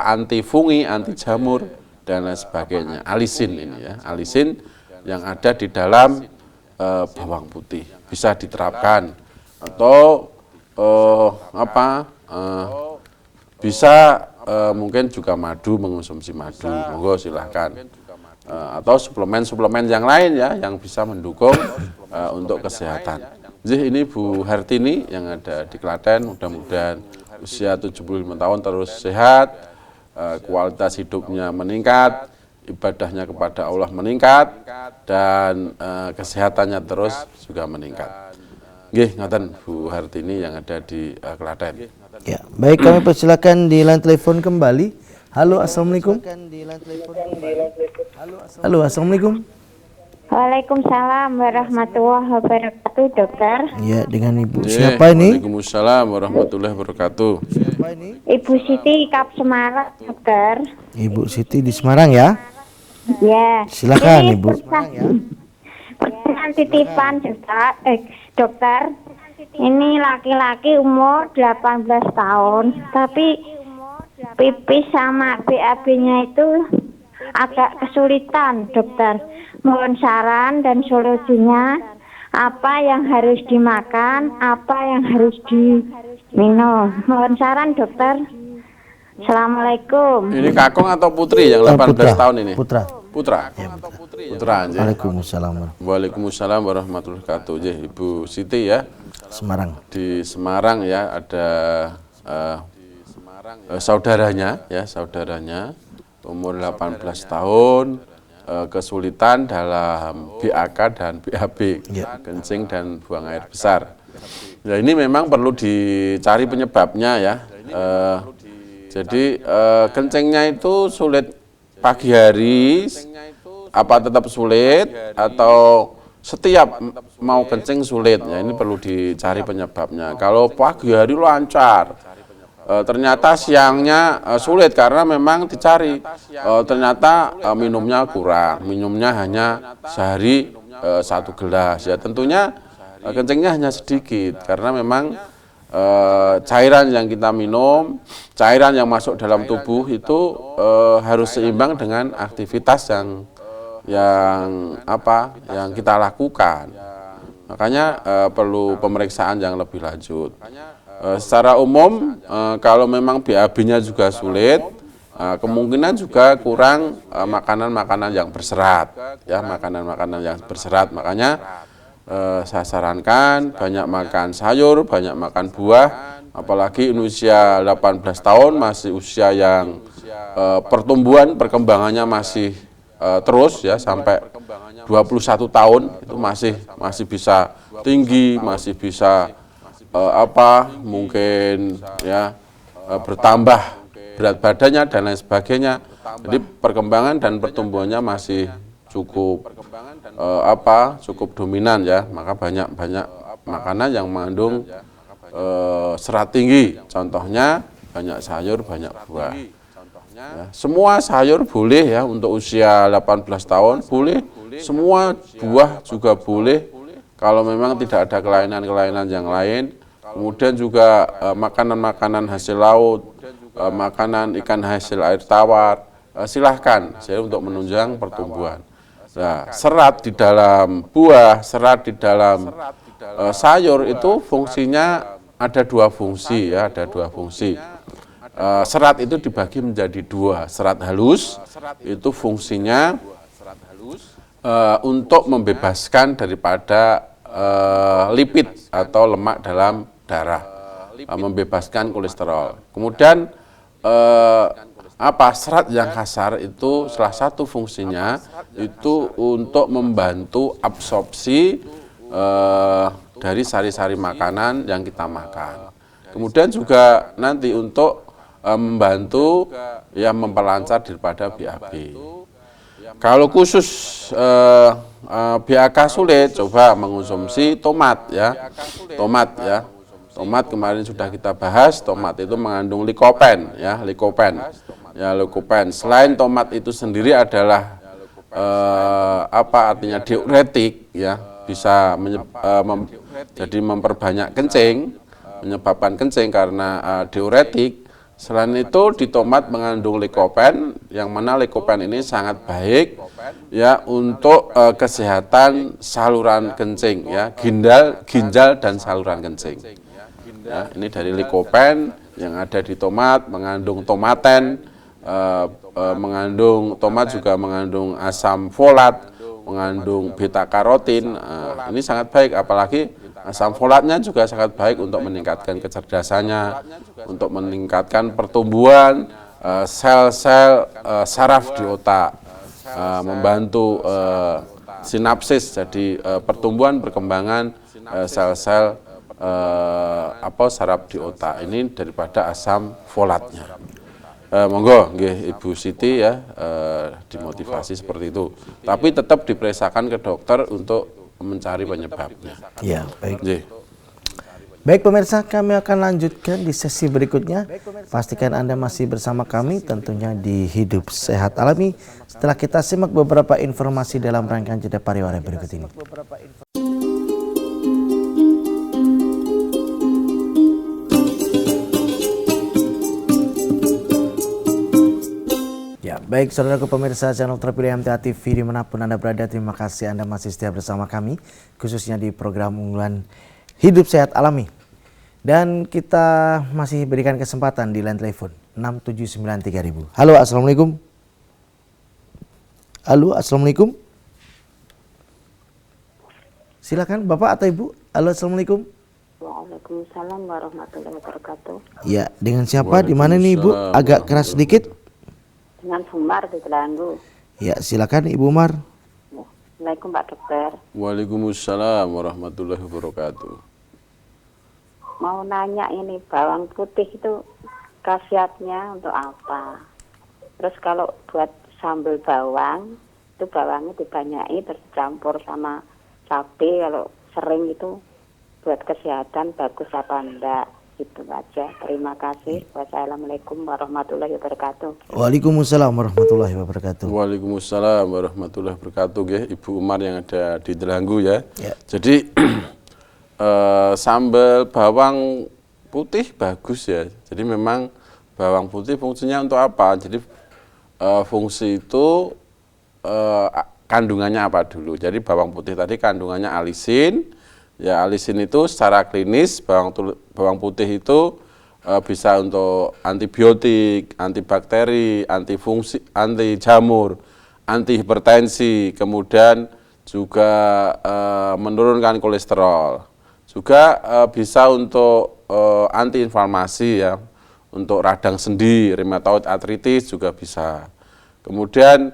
anti fungi, anti jamur dan lain sebagainya. Alisin ini ya, alisin yang ada di dalam bawang putih bisa diterapkan atau bisa mungkin juga madu, mengonsumsi madu, monggo silahkan. Atau suplemen-suplemen yang lain ya yang bisa mendukung untuk kesehatan. Jadi ini Bu Hartini yang ada di Klaten, mudah-mudahan usia 75 tahun terus sehat, kualitas hidupnya meningkat, ibadahnya kepada Allah meningkat, dan kesehatannya terus juga meningkat. Nggih, ngaten Bu Hartini yang ada di Klaten. Ya, baik, kami persilakan di line telepon kembali. Halo, assalamualaikum. Halo, assalamualaikum. Waalaikumsalam warahmatullahi wabarakatuh, dokter. Ya, dengan Ibu siapa ini? Waalaikumsalam warahmatullahi wabarakatuh. Ibu Siti Kap Semarang, dokter. Ibu Siti di Semarang ya? Ya. Silakan Ini Ibu. Pertanyaan titipan, dokter. Ini laki-laki umur 18 tahun, tapi pipis sama BAB-nya itu agak kesulitan, dokter. Mohon saran dan solusinya, apa yang harus dimakan, apa yang harus diminum. Mohon saran, dokter. Assalamualaikum. Ini kakung atau putri yang 18 tahun ini? Putra. Putra. Putra nggih. Waalaikumsalam. Waalaikumsalam warahmatullahi wabarakatuh. Nggih, Ibu Siti ya. Semarang. Di Semarang ya ada saudaranya umur 18 tahun, kesulitan dalam BAK dan BAB, kencing dan buang air besar. Ya, ini memang perlu dicari penyebabnya ya. Jadi kencingnya itu sulit pagi hari, apa tetap sulit atau setiap mau kencing sulit? Ya, ini perlu dicari penyebabnya. Kalau pagi hari lancar, ternyata siangnya sulit karena memang dicari. Ternyata minumnya kurang, minumnya hanya sehari 1 gelas. Ya tentunya kencingnya hanya sedikit karena memang cairan yang kita minum, cairan yang masuk dalam tubuh itu harus seimbang dengan aktivitas yang kita lakukan. Makanya perlu pemeriksaan yang lebih lanjut. Secara umum kalau memang BAB-nya juga sulit, kemungkinan juga kurang makanan-makanan yang berserat, ya makanan-makanan yang berserat. Makanya saya sarankan banyak makan sayur, banyak makan buah, apalagi usia 18 tahun masih usia yang perkembangannya masih terus ya sampai 21 tahun itu masih bisa tinggi, masih bisa mungkin ya bertambah berat badannya dan lain sebagainya. Jadi perkembangan dan pertumbuhannya masih cukup cukup dominan ya. Maka banyak makanan yang mengandung serat tinggi. Contohnya banyak sayur, banyak buah. Ya, semua sayur boleh ya untuk usia 18 tahun boleh. Semua buah juga boleh kalau memang tidak ada kelainan-kelainan yang lain. Kemudian juga makanan-makanan hasil laut, makanan ikan hasil air tawar, silahkan untuk menunjang pertumbuhan. Nah, serat di dalam buah, serat di dalam sayur itu fungsinya ada 2 fungsi ya, ada 2 fungsi. Serat itu dibagi menjadi 2. Serat halus itu fungsinya untuk membebaskan daripada lipid atau lemak dalam darah, membebaskan kolesterol. Kemudian serat yang kasar itu salah satu fungsinya itu untuk membantu absorpsi dari sari-sari makanan yang kita makan. Kemudian juga nanti untuk membantu yang memperlancar daripada BAB. Kalau khusus BAK sulit, coba mengonsumsi tomat ya. Tomat kemarin sudah kita bahas, tomat itu mengandung likopen ya, likopen. Selain tomat itu sendiri adalah artinya diuretik ya, bisa jadi memperbanyak kencing, menyebabkan kencing karena diuretik. Selain itu di tomat mengandung likopen, yang mana likopen ini sangat baik ya untuk kesehatan saluran kencing ya, ginjal dan saluran kencing. Ya, ini dari likopen yang ada di tomat, mengandung tomaten, tomat juga mengandung asam folat, mengandung beta karotin. Ini sangat baik, apalagi asam folatnya juga sangat baik untuk meningkatkan kecerdasannya, untuk meningkatkan pertumbuhan sel-sel saraf di otak, membantu sinapsis, jadi pertumbuhan perkembangan sel-sel saraf di otak. Ini daripada asam folatnya. Monggo nggih Ibu Siti ya, dimotivasi seperti itu. Tapi tetap diperiksakan ke dokter untuk mencari penyebabnya. Ya, baik. Nggih. Baik pemirsa, kami akan lanjutkan di sesi berikutnya. Pastikan Anda masih bersama kami tentunya di Hidup Sehat Alami setelah kita simak beberapa informasi dalam rangkaian jeda pariwara berikut ini. Ya, baik saudaraku pemirsa channel terpilih MTA TV dimanapun Anda berada, terima kasih Anda masih setia bersama kami, khususnya di program unggulan Hidup Sehat Alami. Dan kita masih berikan kesempatan di line telepon 6793000. Halo, assalamualaikum. Halo, assalamualaikum. Silakan Bapak atau Ibu. Halo, assalamualaikum. Waalaikumsalam warahmatullahi wabarakatuh. Ya, dengan siapa? Di mana nih Ibu? Waalaikumsalam Agak keras sedikit. Dengan Sumar di Telanggu. Ya, silakan Ibu Mar. Assalamualaikum Pak Dokter. Waalaikumsalam warahmatullahi wabarakatuh. Mau nanya ini, bawang putih itu khasiatnya untuk apa? Terus kalau buat sambal bawang, itu bawangnya dibanyaki terus campur sama cabai, kalau sering itu buat kesehatan bagus apa enggak? Itu aja. Terima kasih. Wassalamualaikum warahmatullahi wabarakatuh. Waalaikumsalam warahmatullahi wabarakatuh. Waalaikumsalam warahmatullahi wabarakatuh, Ibu Umar yang ada di Telanggu ya. Ya. Jadi sambal bawang putih bagus ya. Jadi memang bawang putih fungsinya untuk apa? Jadi fungsi itu kandungannya apa dulu. Jadi bawang putih tadi kandungannya alisin. Ya, alisin itu secara klinis bawang putih itu bisa untuk antibiotik, antibakteri, antifungsi, anti jamur, anti hipertensi, kemudian juga menurunkan kolesterol. Juga bisa untuk anti inflamasi ya, untuk radang sendi, rheumatoid arthritis juga bisa. Kemudian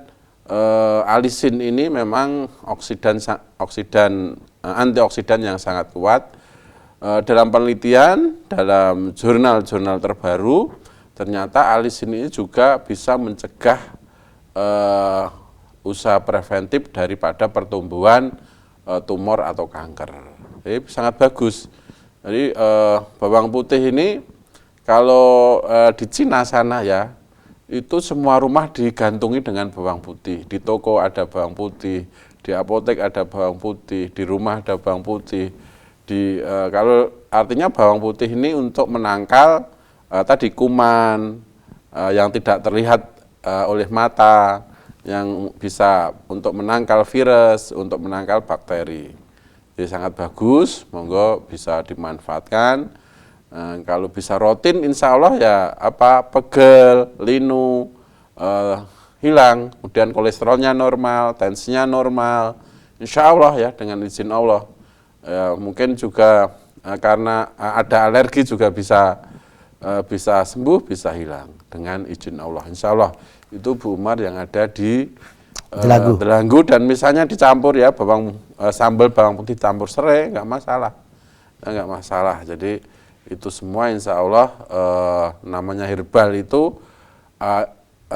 alisin ini memang antioksidan yang sangat kuat. Dalam penelitian, dalam jurnal-jurnal terbaru, ternyata alisin ini juga bisa mencegah usaha preventif daripada pertumbuhan tumor atau kanker. Jadi sangat bagus. Jadi bawang putih ini kalau di Cina sana ya, itu semua rumah digantungi dengan bawang putih. Di toko ada bawang putih, di apotek ada bawang putih, di rumah ada bawang putih. Kalau artinya bawang putih ini untuk menangkal tadi kuman yang tidak terlihat oleh mata, yang bisa untuk menangkal virus, untuk menangkal bakteri. Jadi sangat bagus, monggo bisa dimanfaatkan. Kalau bisa rutin, insya Allah ya pegel, linu, hilang, kemudian kolesterolnya normal, tensinya normal, insya Allah ya dengan izin Allah. Mungkin juga karena ada alergi juga bisa sembuh, bisa hilang dengan izin Allah. Insya Allah itu Bu Umar yang ada di Telanggu, dan misalnya dicampur ya sambal bawang putih campur serai, nggak masalah. Jadi itu semua insya Allah namanya herbal itu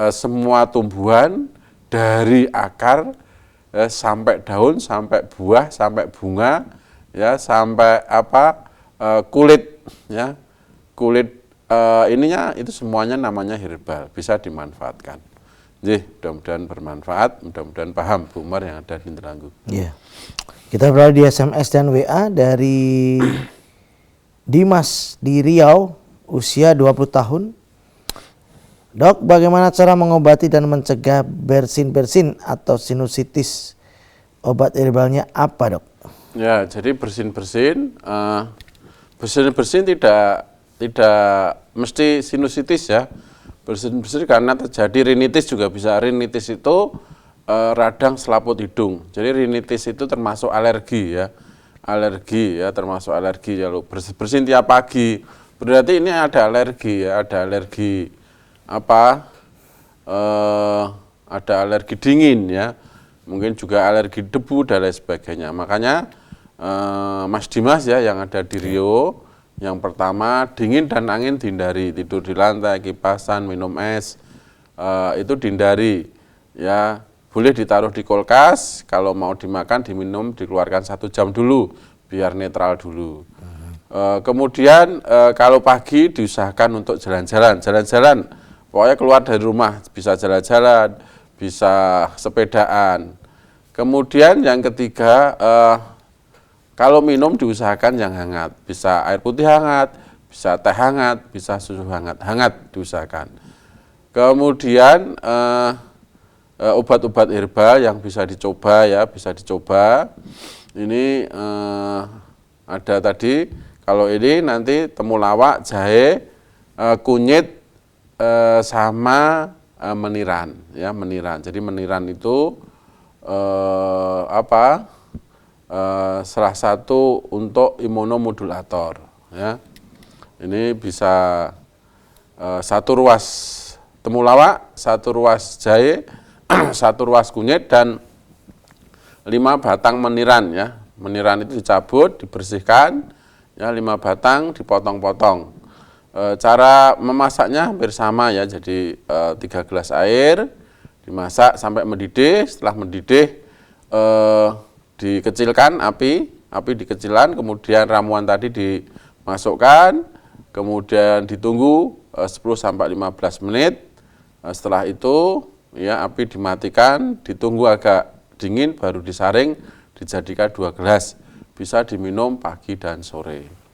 semua tumbuhan dari akar sampai daun, sampai buah, sampai bunga, ya sampai kulit ya, kulit ininya itu semuanya namanya herbal, bisa dimanfaatkan. Jadi mudah-mudahan bermanfaat, mudah-mudahan paham Bu Umar yang ada di Telanggu. Iya. Kita berada di SMS dan WA dari Dimas di Riau, usia 20 tahun. Dok, bagaimana cara mengobati dan mencegah bersin-bersin atau sinusitis? Obat herbalnya apa, Dok? Ya, jadi bersin-bersin tidak mesti sinusitis ya. Bersin-bersin karena terjadi rinitis juga bisa. Rinitis itu radang selaput hidung. Jadi rinitis itu termasuk alergi ya. Alergi ya, termasuk alergi ya. Bersin tiap pagi. Berarti ini ada alergi ya, ada alergi ada alergi dingin ya. Mungkin juga alergi debu dan lain sebagainya. Makanya Mas Dimas ya yang ada di Rio, yang pertama dingin dan angin dihindari, tidur di lantai, kipasan, minum es itu dihindari ya. Boleh ditaruh di kulkas, kalau mau dimakan diminum dikeluarkan 1 jam dulu biar netral dulu. Kemudian kalau pagi diusahakan untuk jalan-jalan, pokoknya keluar dari rumah, bisa jalan-jalan, bisa sepedaan. Kemudian yang ketiga, kalau minum diusahakan yang hangat, bisa air putih hangat, bisa teh hangat, bisa susu hangat diusahakan. Kemudian obat-obat herbal yang bisa dicoba ya, Ini ada tadi, kalau ini nanti temulawak, jahe, kunyit, sama meniran, ya meniran. Jadi meniran itu salah satu untuk imunomodulator, ya. Ini bisa satu ruas temulawak, satu ruas jahe, satu ruas kunyit, dan 5 batang meniran, ya. Meniran itu dicabut, dibersihkan, ya, 5 batang dipotong-potong. Cara memasaknya hampir sama, ya. Jadi 3 gelas air dimasak sampai mendidih. Setelah mendidih dikecilkan api dikecilkan, kemudian ramuan tadi dimasukkan, kemudian ditunggu 10-15 menit. Setelah itu, ya, api dimatikan, ditunggu agak dingin, baru disaring, dijadikan 2 gelas. Bisa diminum pagi dan sore.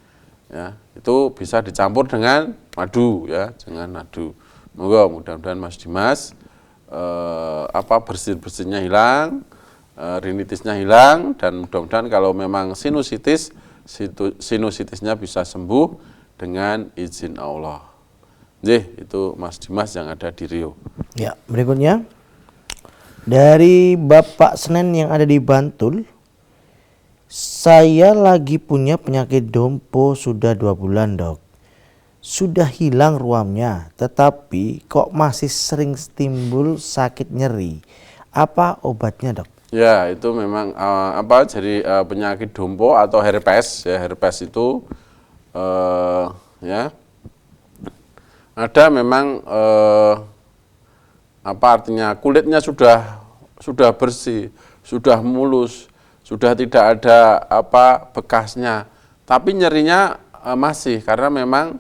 Ya, itu bisa dicampur dengan madu, ya, dengan madu. Mudah-mudahan Mas Dimas bersin-bersinnya hilang, rinitisnya hilang, dan mudah-mudahan kalau memang sinusitisnya bisa sembuh dengan izin Allah. Itu Mas Dimas yang ada di Riau. Ya, berikutnya dari Bapak Senen yang ada di Bantul. Saya lagi punya penyakit dompo sudah 2 bulan, Dok. Sudah hilang ruamnya, tetapi kok masih sering timbul sakit nyeri. Apa obatnya, Dok? Ya, itu memang jadi penyakit dompo atau herpes, ya. Herpes itu ya ada memang artinya kulitnya sudah bersih, sudah mulus, sudah tidak ada bekasnya, tapi nyerinya masih, karena memang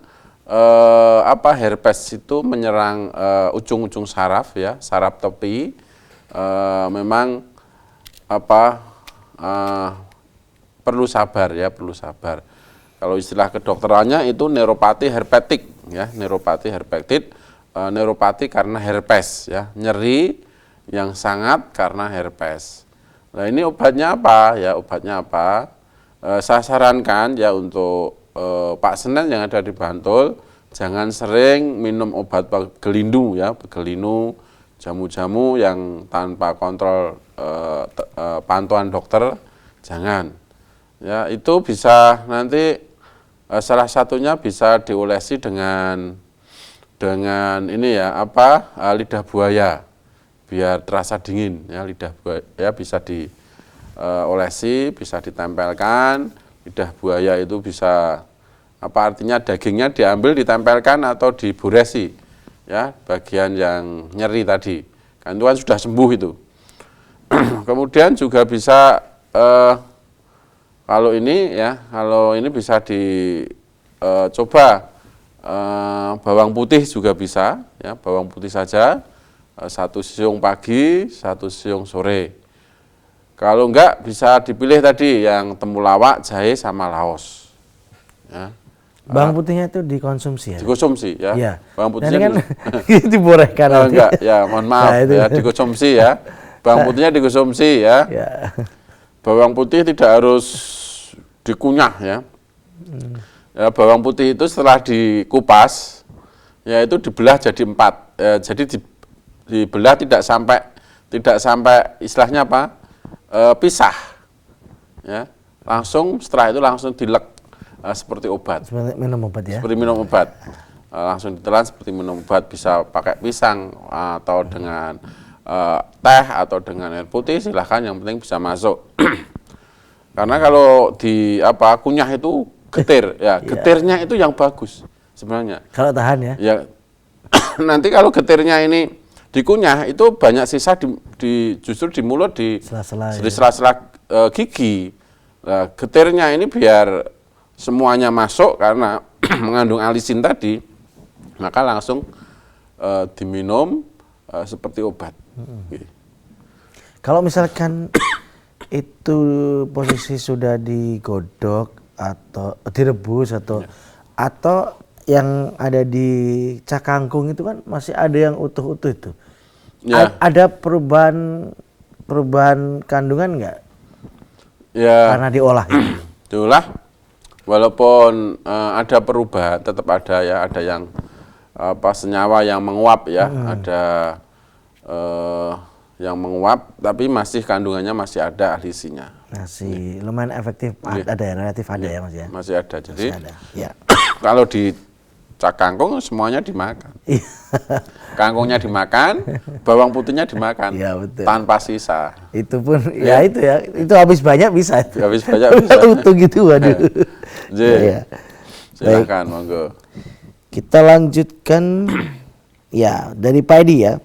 herpes itu menyerang ujung-ujung saraf, ya, saraf tepi. Memang perlu sabar, ya, perlu sabar. Kalau istilah kedokterannya itu neuropati herpetik, ya, neuropati herpetik, neuropati karena herpes, ya, nyeri yang sangat karena herpes. Nah, ini obatnya apa? Ya, obatnya apa? Saya sarankan, ya, untuk Pak Senen yang ada di Bantul, jangan sering minum obat begelindu, ya, begelinu, jamu-jamu yang tanpa kontrol pantauan dokter, jangan. Ya, itu bisa nanti salah satunya bisa diolesi dengan ini, ya, lidah buaya, biar terasa dingin, ya. Lidah buaya bisa diolesi, bisa ditempelkan. Lidah buaya itu bisa artinya dagingnya diambil, ditempelkan atau diboresi, ya, bagian yang nyeri tadi, kan itu kan sudah sembuh itu. Kemudian juga bisa kalau ini bisa dicoba bawang putih juga bisa, ya, bawang putih saja, 1 siung pagi, 1 siung sore. Kalau enggak, bisa dipilih tadi yang temulawak, jahe, sama laos, ya. Bawang putihnya itu dikonsumsi, ya? Dikonsumsi, ya. Ya. Bawang putihnya kan diborehkan. enggak, ya, mohon maaf, Nah, ya, dikonsumsi, ya. Bawang putihnya dikonsumsi, ya. Ya. Bawang putih tidak harus dikunyah, ya. Ya, bawang putih itu setelah dikupas, ya, itu dibelah jadi 4. Jadi dibelah tidak sampai istilahnya pisah, ya. Setelah itu langsung dilek seperti obat. Seperti minum obat, ya. Seperti minum obat. Langsung ditelan seperti minum obat, bisa pakai pisang atau dengan teh atau dengan air putih, silahkan, yang penting bisa masuk. Karena kalau kunyah itu getir, ya, getirnya itu yang bagus sebenarnya. Kalau tahan, ya. Ya. Nanti kalau getirnya ini dikunyah, itu banyak sisa justru di mulut, di sela-sela gigi. Nah, getirnya ini biar semuanya masuk karena mengandung alisin tadi, maka langsung diminum seperti obat. Kalau misalkan itu posisi sudah digodok atau direbus atau yang ada di cakangkung itu kan masih ada yang utuh-utuh itu. Ya. Ada perubahan kandungan nggak? Ya. Karena diolah itu. Diolah, walaupun ada perubahan, tetap ada, ya, ada yang senyawa yang menguap ya, ada yang menguap tapi masih kandungannya masih ada alisinya. Masih lumayan efektif, ada ya, relatif ada ya Mas ya. Masih ada. Jadi Masih ada. Ya. kalau di cak kangkung semuanya dimakan. Kangkungnya dimakan, bawang putihnya dimakan, Iya, betul. tanpa sisa. Itu pun ya itu ya, itu habis banyak bisa. Habis banyak bisa. Utuh gitu, waduh. Jadi, Ya. silakan monggo. Kita lanjutkan ya dari Pak Edi ya.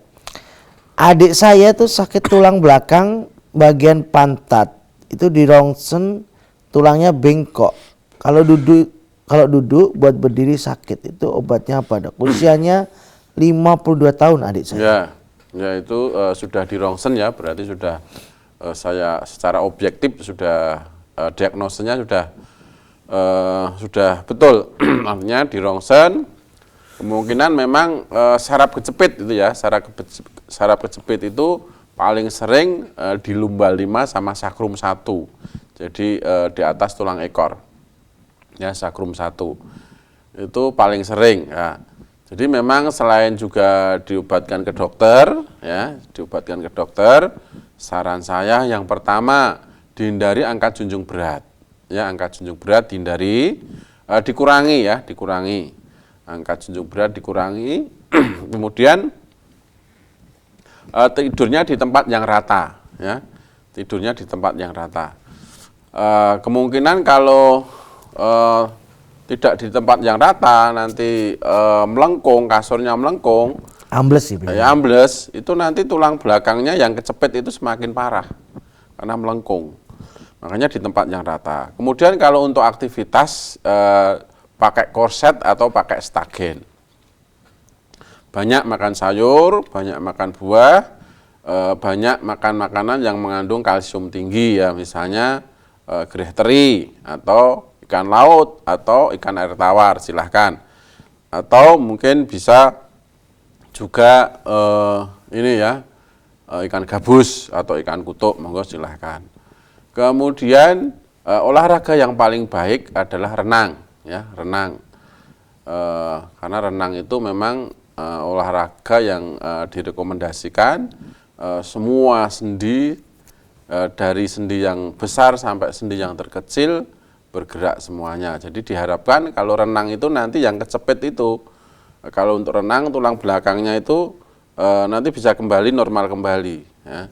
Adik saya tuh sakit tulang belakang bagian pantat. Itu di rongsen tulangnya bengkok. Kalau duduk buat berdiri sakit. Itu obatnya apa, Dok? Usianya 52 tahun adik saya. Ya itu sudah di rongsen ya, berarti sudah saya secara objektif sudah diagnosanya sudah betul. Artinya di rongsen kemungkinan memang saraf kejepit itu ya, saraf kejepit itu paling sering di lumbal 5 sama sakrum 1. Jadi di atas tulang ekor. Ya, sakrum 1. Itu paling sering ya. Jadi memang selain juga diobatkan ke dokter ya, saran saya yang pertama dihindari angkat junjung berat. Ya, angkat junjung berat dihindari, dikurangi. Angkat junjung berat dikurangi. Kemudian tidurnya di tempat yang rata ya. Kemungkinan kalau tidak di tempat yang rata, nanti melengkung, kasurnya melengkung, Ambles sih. ambles, itu nanti tulang belakangnya yang kecepit itu semakin parah karena melengkung. Makanya di tempat yang rata. Kemudian kalau untuk aktivitas pakai korset atau pakai stagen. Banyak makan sayur, banyak makan buah, banyak makan makanan yang mengandung kalsium tinggi ya, misalnya gereh teri atau ikan laut atau ikan air tawar, silahkan. Atau mungkin bisa juga ikan gabus atau ikan kutuk, monggo silahkan. Kemudian olahraga yang paling baik adalah renang, ya, renang. Karena renang itu memang olahraga yang direkomendasikan semua sendi, dari sendi yang besar sampai sendi yang terkecil bergerak semuanya. Jadi diharapkan kalau renang itu nanti yang kecepit itu, kalau untuk renang tulang belakangnya itu nanti bisa kembali normal kembali ya.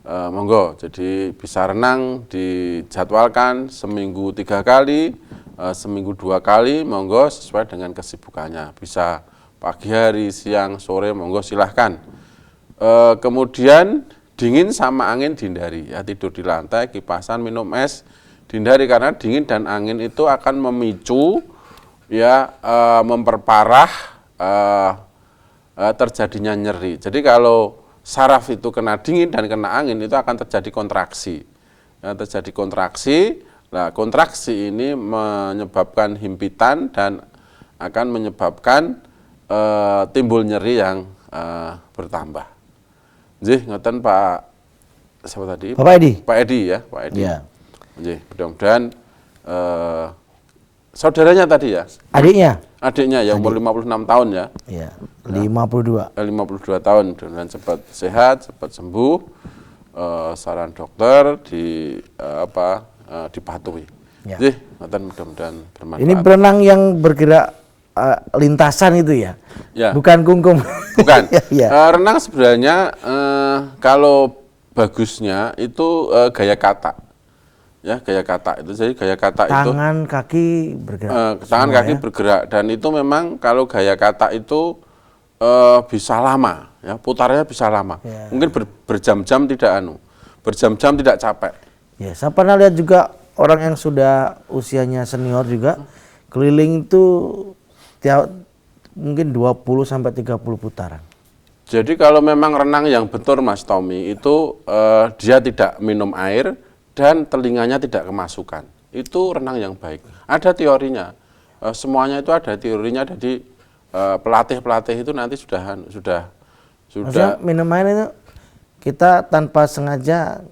Monggo, jadi bisa renang dijadwalkan seminggu 3 kali, seminggu 2 kali, monggo sesuai dengan kesibukannya. Bisa pagi hari, siang, sore, monggo silahkan. Kemudian dingin sama angin dihindari ya, tidur di lantai, kipasan, minum es dihindari karena dingin dan angin itu akan memicu ya, memperparah terjadinya nyeri. Jadi kalau saraf itu kena dingin dan kena angin itu akan terjadi kontraksi. Ya, terjadi kontraksi. Nah, kontraksi ini menyebabkan himpitan dan akan menyebabkan timbul nyeri yang bertambah. Nggih, ngoten Pak, siapa tadi? Bapak Edi. Pak Edi ya, Pak Edi. Ya. Nggih, mudah-mudahan saudaranya tadi ya. Adiknya yang umur 56 tahun ya. Iya, 52. 52 tahun dan cepat sehat, cepat sembuh. Saran dokter dipatuhi. Ya. Nggih, ngoten mudah-mudahan bermanfaat. Ini berenang yang bergerak lintasan itu ya? Ya. Bukan kungkum. Bukan. Ya. Renang sebenarnya kalau bagusnya itu gaya kata. Ya, gaya kata itu. Jadi gaya kata itu Tangan, kaki bergerak. tangan semua kaki ya? bergerak, dan itu memang kalau gaya kata itu bisa lama ya, putarnya bisa lama. Ya. Mungkin berjam-jam berjam-jam tidak capek. Ya, saya pernah lihat juga orang yang sudah usianya senior juga keliling itu mungkin 20 sampai 30 putaran. Jadi kalau memang renang yang betul Mas Tommy itu dia tidak minum air dan telinganya tidak kemasukan. Itu renang yang baik. Ada teorinya. Semuanya itu ada teorinya. Jadi pelatih-pelatih itu nanti sudah Maksudnya minum air itu kita tanpa sengaja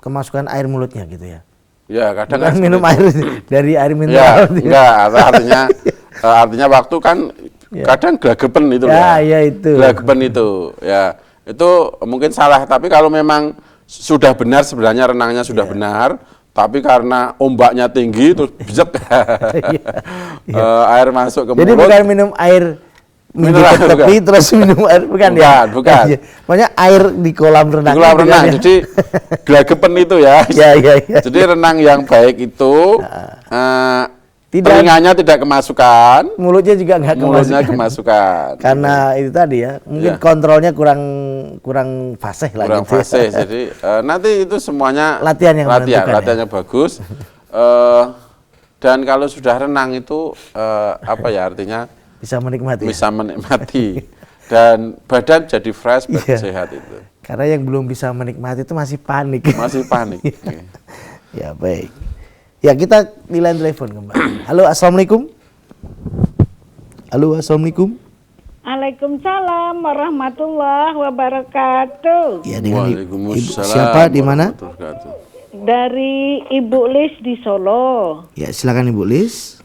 kemasukan air mulutnya gitu ya. Ya, kadang Bukan kan minum air dari air ya, mineral. enggak, artinya waktu kan kadang gelagapan itu ya itu. Gelagapan itu, ya itu mungkin salah. Tapi kalau memang sudah benar sebenarnya renangnya sudah benar, tapi karena ombaknya tinggi terus bijak air masuk ke Jadi mulut. bukan minum air Mineral, ke tepi terus minum air, bukan ya? Bukan. Makanya air di kolam renang. Di kolam itu renang, kan ya? jadi gelagapan itu ya. Ya. Jadi renang yang baik itu telinganya tidak kemasukan, Mulutnya juga nggak mulutnya kemasukan. kemasukan. Karena itu tadi ya, mungkin kontrolnya kurang fasih lah Kurang gitu. fasih. Jadi nanti itu semuanya Latihan yang menentukan, ya. latihannya bagus. Dan kalau sudah renang itu artinya Bisa menikmati. bisa menikmati dan badan jadi fresh, badan sehat itu. Karena yang belum bisa menikmati itu masih panik. Masih panik. Ya baik. Ya kita di line telepon kembali. Halo, assalamualaikum. Halo, assalamualaikum. Waalaikumsalam warahmatullahi wabarakatuh. Ya dengan Waalaikumsalam siapa di mana? warahmatullahi wabarakatuh. Dari Ibu Lis di Solo. Ya silakan Ibu Lis.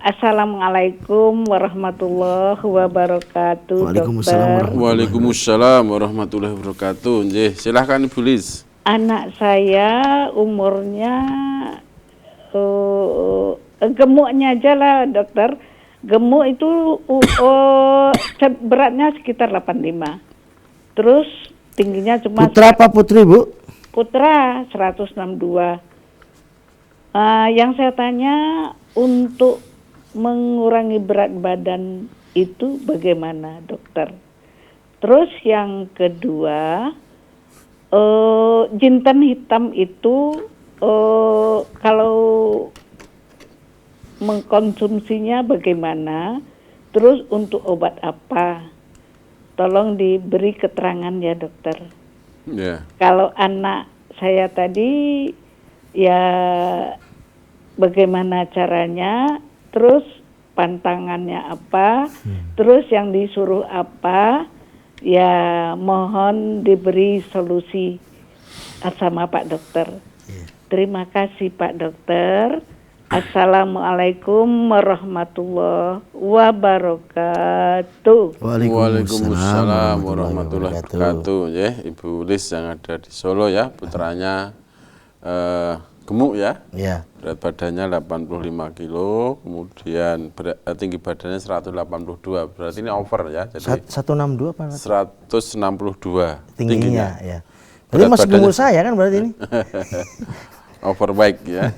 Assalamualaikum warahmatullahi wabarakatuh. Waalaikumsalam Dokter. Waalaikumsalam warahmatullahi wabarakatuh. Nggih, silahkan Ibu Lis. Anak saya umurnya gemuknya aja lah dokter. Gemuk itu beratnya sekitar 85. Terus tingginya cuma Putra apa putri Bu? Putra 162. Yang saya tanya untuk mengurangi berat badan itu bagaimana dokter? Terus yang kedua, jinten hitam itu kalau mengkonsumsinya bagaimana? Terus untuk obat apa? Tolong diberi keterangan ya dokter. Ya. Kalau anak saya tadi ya bagaimana caranya, terus pantangannya apa, terus yang disuruh apa, ya mohon diberi solusi sama Pak Dokter. Terima kasih Pak Dokter. Assalamualaikum warahmatullahi wabarakatuh. Waalaikumsalam warahmatullahi wabarakatuh. Ya, Ibu Lis yang ada di Solo ya, putranya gemuk ya. Ya. Berat badannya 85 kilo, kemudian tinggi badannya 182. Berarti ini over ya. Jadi 162 apa? 162 Tingginya ya. Berarti Berat masih badannya. gemuk saya kan berarti ini? Overweight ya.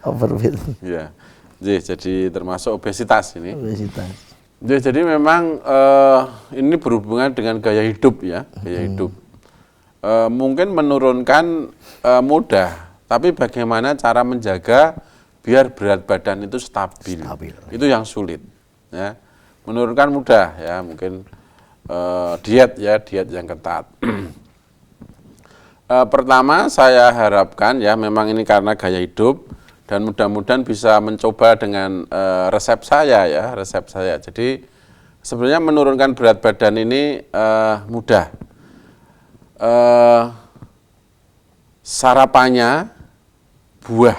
Overweight. Ya. Jadi termasuk obesitas ini. Obesitas. Jadi memang ini berhubungan dengan gaya hidup ya, gaya hidup. Mungkin menurunkan mudah, tapi bagaimana cara menjaga biar berat badan itu stabil. Itu yang sulit. Ya. Menurunkan mudah ya, mungkin diet yang ketat. Pertama saya harapkan ya, memang ini karena gaya hidup dan mudah-mudahan bisa mencoba dengan resep saya ya, resep saya. Jadi sebenarnya menurunkan berat badan ini mudah. Sarapannya buah,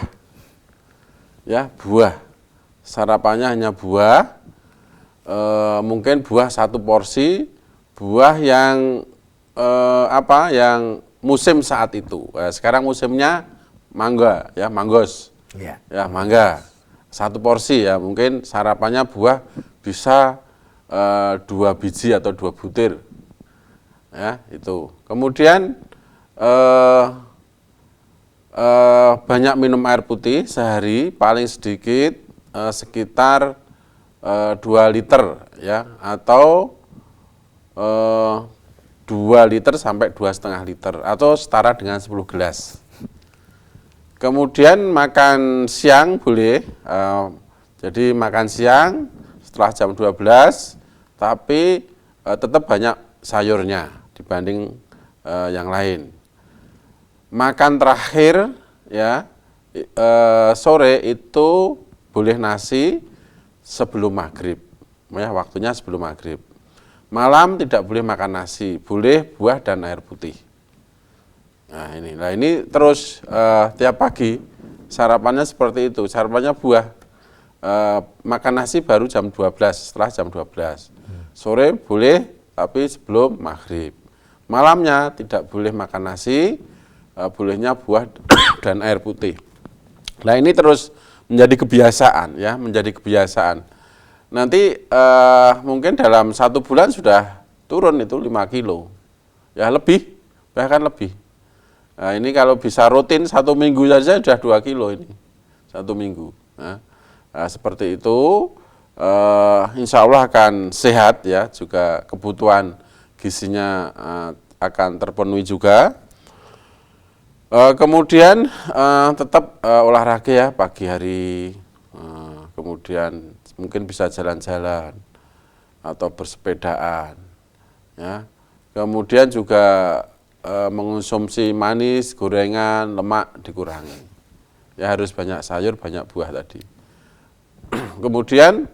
ya buah. Sarapannya hanya buah, mungkin buah 1 porsi, buah yang yang musim saat itu. Sekarang musimnya mangga, ya manggos, ya mangga. 1 porsi ya, mungkin sarapannya buah bisa 2 biji atau 2 butir, ya itu. Kemudian banyak minum air putih sehari, paling sedikit sekitar 2 liter ya, atau 2 liter sampai 2,5 liter atau setara dengan 10 gelas. Kemudian makan siang boleh, jadi makan siang setelah jam 12, tapi tetap banyak sayurnya dibanding yang lain. Makan terakhir ya sore itu boleh nasi sebelum maghrib, ya waktunya sebelum maghrib. Malam tidak boleh makan nasi, boleh buah dan air putih. Nah ini terus tiap pagi sarapannya seperti itu, sarapannya buah. makan nasi baru jam 12, setelah jam 12. Sore boleh, tapi sebelum maghrib. Malamnya tidak boleh makan nasi, bolehnya buah dan air putih. Nah ini terus menjadi kebiasaan ya, menjadi kebiasaan. Nanti mungkin dalam 1 bulan sudah turun itu 5 kilo, ya lebih, bahkan lebih. Nah ini kalau bisa rutin 1 minggu saja sudah 2 kilo ini, 1 minggu. Nah, seperti itu, insya Allah akan sehat ya, juga kebutuhan gizinya akan terpenuhi juga. Kemudian tetap olahraga ya pagi hari, kemudian mungkin bisa jalan-jalan atau bersepedaan, ya. Kemudian juga mengonsumsi manis, gorengan, lemak dikurangi. Ya harus banyak sayur, banyak buah tadi. Kemudian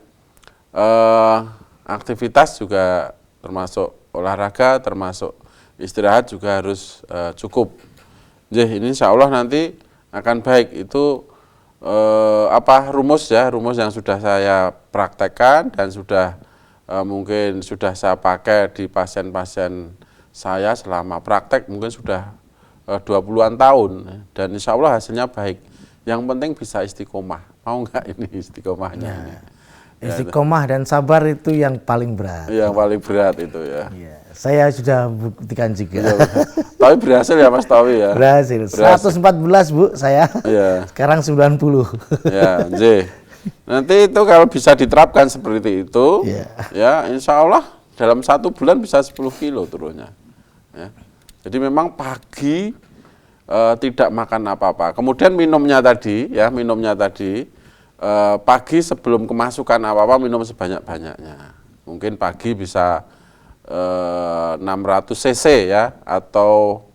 aktivitas juga termasuk olahraga, termasuk istirahat juga harus cukup. Jadi ini insya Allah nanti akan baik. Itu rumus yang sudah saya praktekkan dan sudah mungkin sudah saya pakai di pasien-pasien saya selama praktek mungkin sudah 20-an tahun, dan insya Allah hasilnya baik. Yang penting bisa istiqomah. Mau nggak ini istiqomahnya? Ini? Istiqomah dan sabar itu yang paling berat. Yang paling berat itu ya. Ya, saya sudah buktikan juga. Ya, tapi berhasil ya Mas Tawi ya? Berhasil. 114 Bu saya. Ya. Sekarang 90. Ya, nanti itu kalau bisa diterapkan seperti itu, ya insya Allah dalam 1 bulan bisa 10 kilo turunnya. Ya. Jadi memang pagi tidak makan apa-apa. Kemudian minumnya tadi, pagi sebelum kemasukan apa-apa minum sebanyak-banyaknya. Mungkin pagi bisa 600 cc ya, atau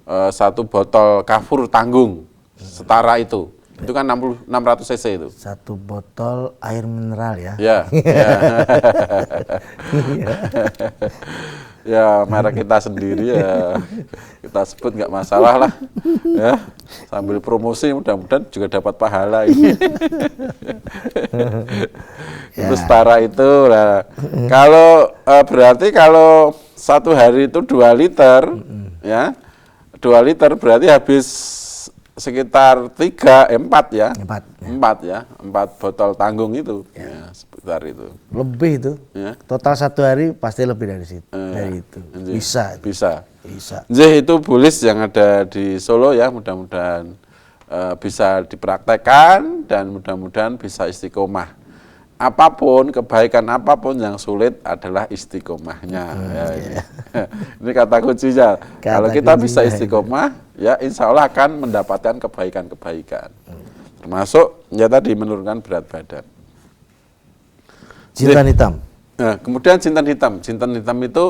1 botol kafur tanggung setara itu kan 600 cc itu. 1 botol air mineral ya. Ya. Ya merek kita sendiri ya, kita sebut nggak masalah lah ya, sambil promosi mudah-mudahan juga dapat pahala ini. Itu setara itu lah. Kalau berarti kalau 1 hari itu 2 liter ya, 2 liter berarti habis sekitar 4 ya. 4 botol tanggung itu ya, sekitar itu. Lebih itu. Ya. Total 1 hari pasti lebih dari situ. Dari itu. Bisa. Jadi itu bulis yang ada di Solo ya, mudah-mudahan bisa dipraktekkan dan mudah-mudahan bisa istiqomah. Apapun, kebaikan apapun yang sulit adalah istiqomahnya. Ini kata kuncinya. Kalau kita bisa istiqomah, ya insya Allah akan mendapatkan kebaikan-kebaikan. Termasuk ya tadi menurunkan berat badan. Jintan hitam. Nah, kemudian jintan hitam itu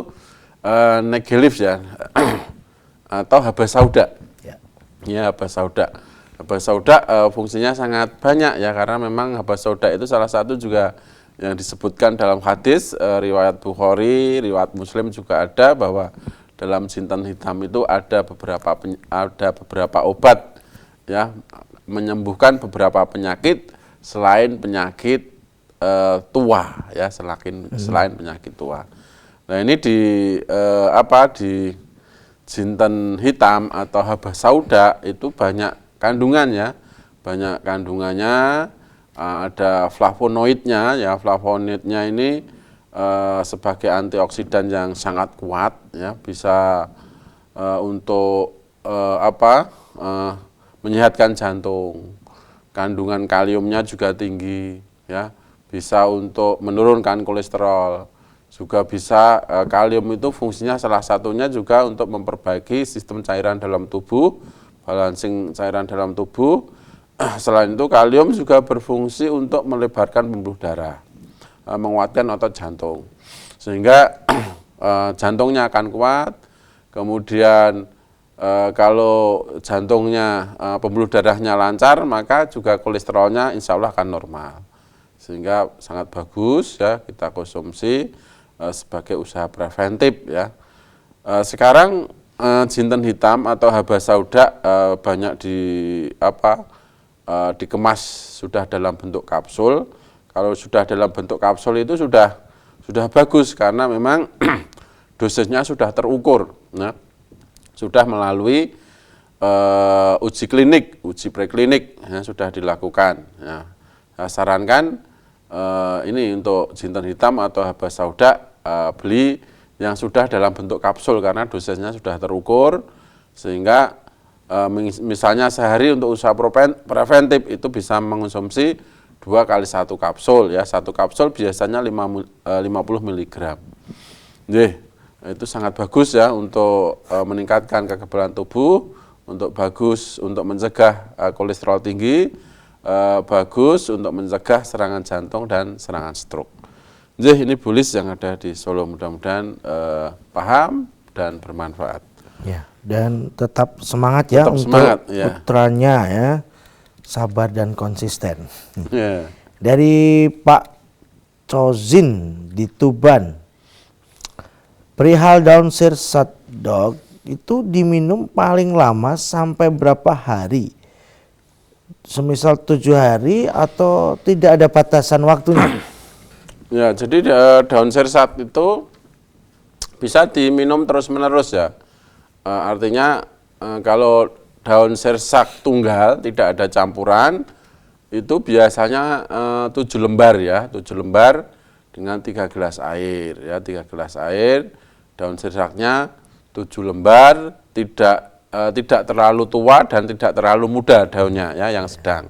negelif ya, atau haba sauda. Ya, haba sauda. Haba sauda fungsinya sangat banyak ya, karena memang haba sauda itu salah satu juga yang disebutkan dalam hadis riwayat Bukhari, riwayat Muslim juga ada, bahwa dalam jintan hitam itu ada beberapa obat ya, menyembuhkan beberapa penyakit selain penyakit tua ya, selain penyakit tua. Nah ini di jintan hitam atau haba sauda itu banyak kandungannya, ada flavonoidnya ya. Flavonoidnya ini sebagai antioksidan yang sangat kuat ya, bisa untuk menyehatkan jantung. Kandungan kaliumnya juga tinggi ya, bisa untuk menurunkan kolesterol. Juga bisa kalium itu fungsinya salah satunya juga untuk memperbaiki sistem cairan dalam tubuh, balancing cairan dalam tubuh. Selain itu kalium juga berfungsi untuk melebarkan pembuluh darah, menguatkan otot jantung, sehingga jantungnya akan kuat. Kemudian kalau jantungnya, pembuluh darahnya lancar, maka juga kolesterolnya insya Allah akan normal. Sehingga sangat bagus ya kita konsumsi sebagai usaha preventif ya. Sekarang jintan hitam atau haba sauda banyak dikemas sudah dalam bentuk kapsul. kalau sudah dalam bentuk kapsul itu sudah bagus karena memang dosisnya sudah terukur. Nah, sudah melalui uji klinik, uji preklinik ya, sudah dilakukan. Ya, saya sarankan ini untuk jinten hitam atau habas sauda beli yang sudah dalam bentuk kapsul karena dosisnya sudah terukur sehingga misalnya sehari untuk usaha preventif itu bisa mengonsumsi 2 kali 1 kapsul ya. 1 kapsul biasanya 50 mg. Itu sangat bagus ya untuk meningkatkan kekebalan tubuh, untuk bagus untuk mencegah kolesterol tinggi, bagus untuk mencegah serangan jantung dan serangan stroke. Ini bulis yang ada di Solo, mudah-mudahan paham dan bermanfaat. Ya, dan tetap semangat ya tetap untuk semangat, ya. putranya ya, sabar dan konsisten. Ya. Dari Pak Cozin di Tuban, perihal daun sirsat dok, itu diminum paling lama sampai berapa hari? Semisal 7 hari atau tidak ada batasan waktunya? Ya, jadi daun sirsat itu bisa diminum terus-menerus ya. Artinya kalau daun sirsat tunggal tidak ada campuran itu biasanya 7 lembar ya, 7 lembar dengan 3 gelas air ya, 3 gelas air, daun sirsatnya 7 lembar, tidak terlalu tua dan tidak terlalu muda daunnya ya, yang sedang.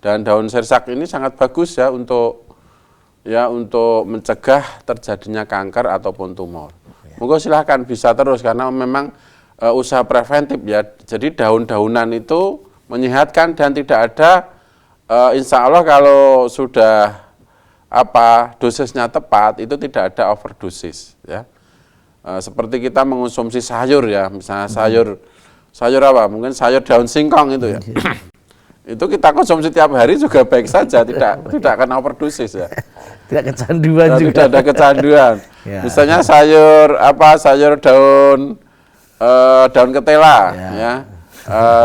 Dan daun sirsat ini sangat bagus ya untuk mencegah terjadinya kanker ataupun tumor. Monggo silahkan bisa terus karena memang usaha preventif ya. Jadi daun-daunan itu menyehatkan dan tidak ada insya Allah kalau sudah dosisnya tepat itu tidak ada overdosis ya. Seperti kita mengonsumsi sayur ya, misalnya sayur apa? Mungkin sayur daun singkong itu ya. Itu kita konsumsi tiap hari juga baik saja, tidak akan overdosis ya. Tidak kecanduan juga. Tidak ada kecanduan. Ya. Misalnya sayur daun ketela ya.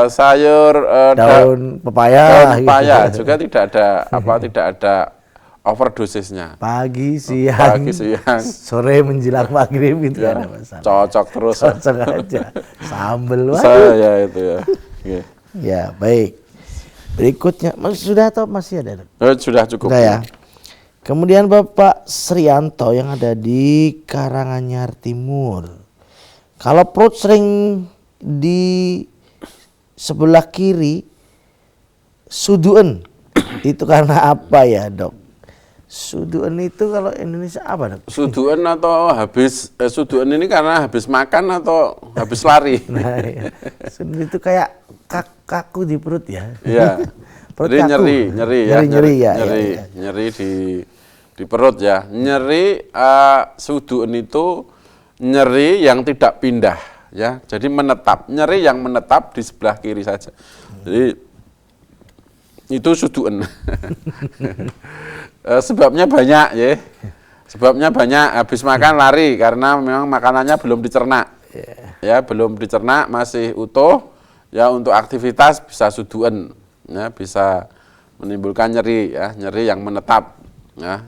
Sayur daun pepaya, daun pepaya gitu. juga tidak ada overdosisnya. Pagi, siang, sore menjelang maghrib itu Ya, ada masalah. cocok terus. Cocok aja. Sambel Saya itu ya. Oke. Ya, baik. Berikutnya, sudah atau masih ada? Sudah cukup. Sudah ya. Kemudian Bapak Srianto yang ada di Karanganyar Timur. Kalau perut sering di sebelah kiri suduen, itu karena apa ya dok? Suduen itu kalau Indonesia apa dok? Suduen atau suduen ini karena habis makan atau habis lari. Nah, ya. Suduen itu kayak kaku di perut ya. Iya. Jadi nyeri di perut ya. Nyeri suduen itu nyeri yang tidak pindah ya. Jadi menetap, nyeri yang menetap di sebelah kiri saja. Jadi itu suduen. Sebabnya banyak ya. Sebabnya banyak, habis makan lari karena memang makanannya belum dicerna. Ya, belum dicerna, masih utuh. Ya, untuk aktivitas bisa suduen. Ya, bisa menimbulkan nyeri ya, nyeri yang menetap ya.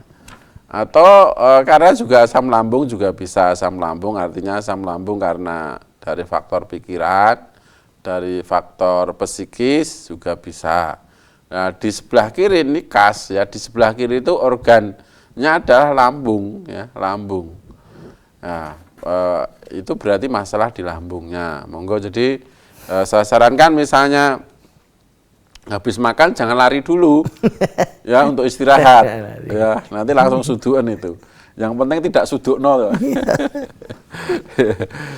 Atau karena juga asam lambung juga bisa, asam lambung artinya asam lambung karena dari faktor pikiran, dari faktor psikis juga bisa. Nah, di sebelah kiri ini khas ya, di sebelah kiri itu organnya adalah lambung ya, lambung. Nah, itu berarti masalah di lambungnya. Monggo jadi saya sarankan misalnya habis makan jangan lari dulu ya untuk istirahat ya, nanti langsung suduen itu. Yang penting tidak sudukno.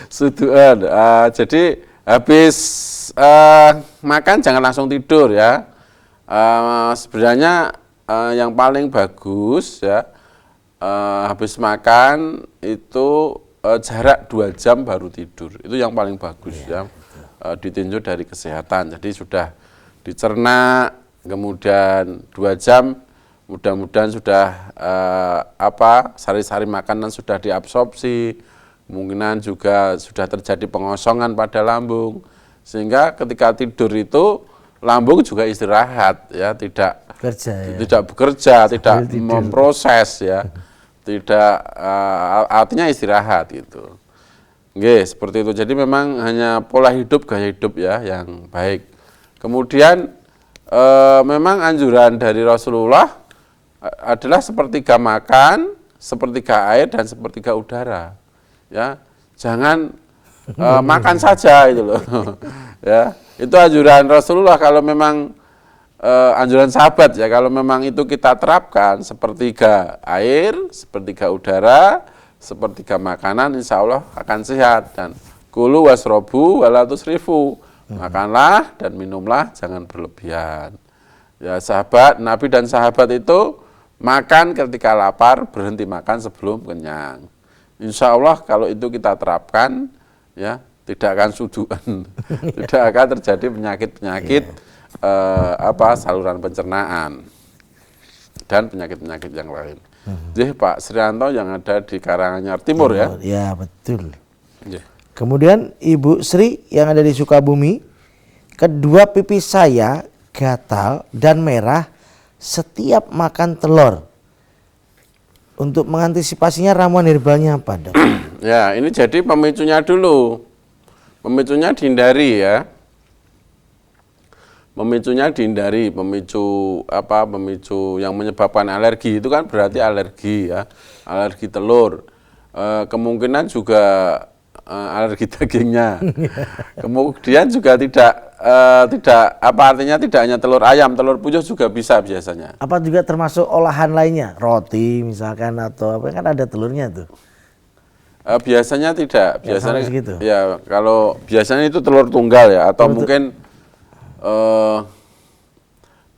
Suduen. Jadi habis makan jangan langsung tidur ya. Sebenarnya yang paling bagus ya habis makan itu jarak 2 jam baru tidur, itu yang paling bagus ya, ditinjau dari kesehatan. Jadi sudah dicerna, kemudian 2 jam mudah-mudahan sudah sari-sari makanan sudah diabsorpsi, kemungkinan juga sudah terjadi pengosongan pada lambung, sehingga ketika tidur itu lambung juga istirahat ya, tidak Kerja ya. Tidak bekerja, tidak memproses ya, tidak artinya istirahat gitu. Nggih, seperti itu. Jadi memang hanya pola hidup, gaya hidup ya yang baik. Kemudian memang anjuran dari Rasulullah adalah sepertiga makan, sepertiga air dan sepertiga udara. Ya, jangan makan saja itu loh. Ya, itu anjuran Rasulullah kalau memang anjuran sahabat ya, kalau memang itu kita terapkan sepertiga air, sepertiga udara, sepertiga makanan, insya Allah akan sehat. Dan kulu wasrobu wala tusrifu, makanlah dan minumlah jangan berlebihan. Ya, sahabat Nabi dan sahabat itu makan ketika lapar, berhenti makan sebelum kenyang. Insya Allah kalau itu kita terapkan ya, tidak akan suduan, tidak akan terjadi penyakit-penyakit saluran pencernaan dan penyakit-penyakit yang lain. Jadi Pak Srianto yang ada di Karanganyar Timur ya. Ya, betul. Yeah. Kemudian Ibu Sri yang ada di Sukabumi, kedua pipi saya gatal dan merah setiap makan telur. Untuk mengantisipasinya ramuan herbalnya apa, Dok? Ya, ini jadi pemicunya dulu. Pemicunya dihindari ya. Pemicunya dihindari, pemicu yang menyebabkan alergi itu kan berarti alergi ya, alergi telur. Kemungkinan juga alergi dagingnya. Kemudian juga tidak artinya tidak hanya telur ayam, telur puyuh juga bisa biasanya. Apa juga termasuk olahan lainnya, roti misalkan atau apa, kan ada telurnya tuh. Biasanya tidak, Ya, biasanya segitu. ya kalau biasanya itu telur tunggal ya, atau mungkin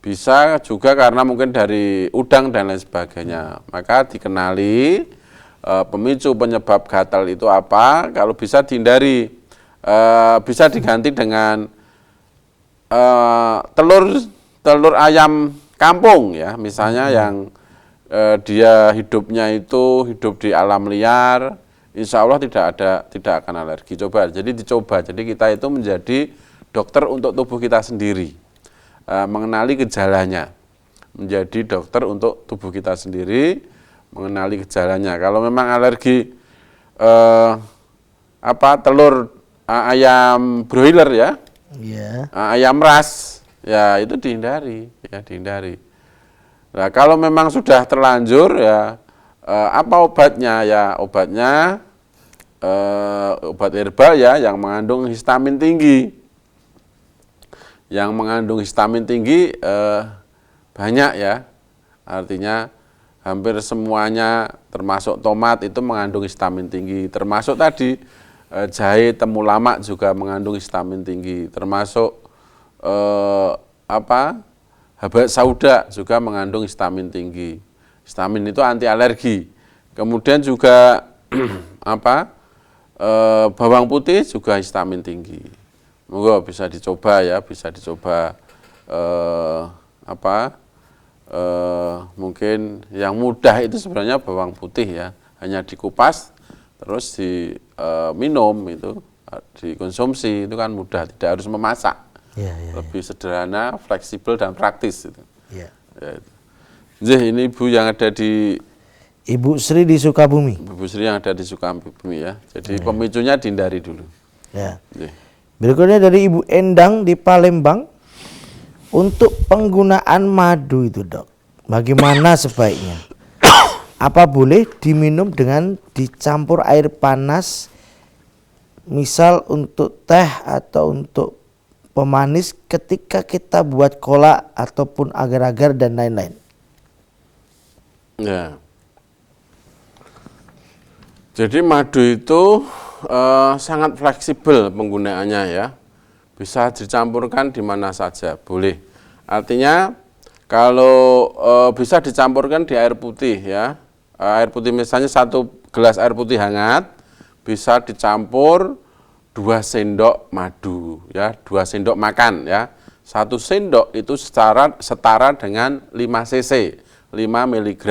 bisa juga karena mungkin dari udang dan lain sebagainya. Maka dikenali pemicu penyebab gatal itu apa, kalau bisa dihindari, bisa diganti dengan telur ayam kampung ya, misalnya yang dia hidupnya itu hidup di alam liar, insya Allah tidak akan alergi. Dicoba. Jadi kita itu menjadi dokter untuk tubuh kita sendiri, mengenali gejalanya, menjadi dokter untuk tubuh kita sendiri, mengenali gejalanya. Kalau memang alergi telur ayam broiler ya, ayam ras, ya itu dihindari. Nah, kalau memang sudah terlanjur ya, apa obatnya ya? Obatnya obat herbal ya yang mengandung histamin tinggi. Yang mengandung histamin tinggi banyak ya, artinya hampir semuanya termasuk tomat itu mengandung histamin tinggi, termasuk tadi jahe temulawak juga mengandung histamin tinggi, termasuk habat sauda juga mengandung histamin tinggi. Histamin itu anti alergi. Kemudian juga bawang putih juga histamin tinggi. Monggo bisa dicoba ya, mungkin yang mudah itu sebenarnya bawang putih ya, hanya dikupas terus diminum, itu dikonsumsi, itu kan mudah, tidak harus memasak. Lebih sederhana, fleksibel dan praktis itu. Ini Ibu yang ada di Ibu Sri di Sukabumi. Ibu Sri yang ada di Sukabumi ya. Jadi pemicunya dihindari dulu. Ya. Berikutnya dari Ibu Endang di Palembang, untuk penggunaan madu itu, Dok, bagaimana sebaiknya? Apa boleh diminum dengan dicampur air panas, misal untuk teh atau untuk pemanis ketika kita buat kolak ataupun agar-agar dan lain-lain? Ya. Jadi madu itu sangat fleksibel penggunaannya ya, bisa dicampurkan di mana saja, boleh. Artinya kalau bisa dicampurkan di air putih ya, air putih misalnya 1 gelas air putih hangat, bisa dicampur 2 sendok madu ya, 2 sendok makan ya. 1 sendok itu setara dengan 5 cc, 5 mg.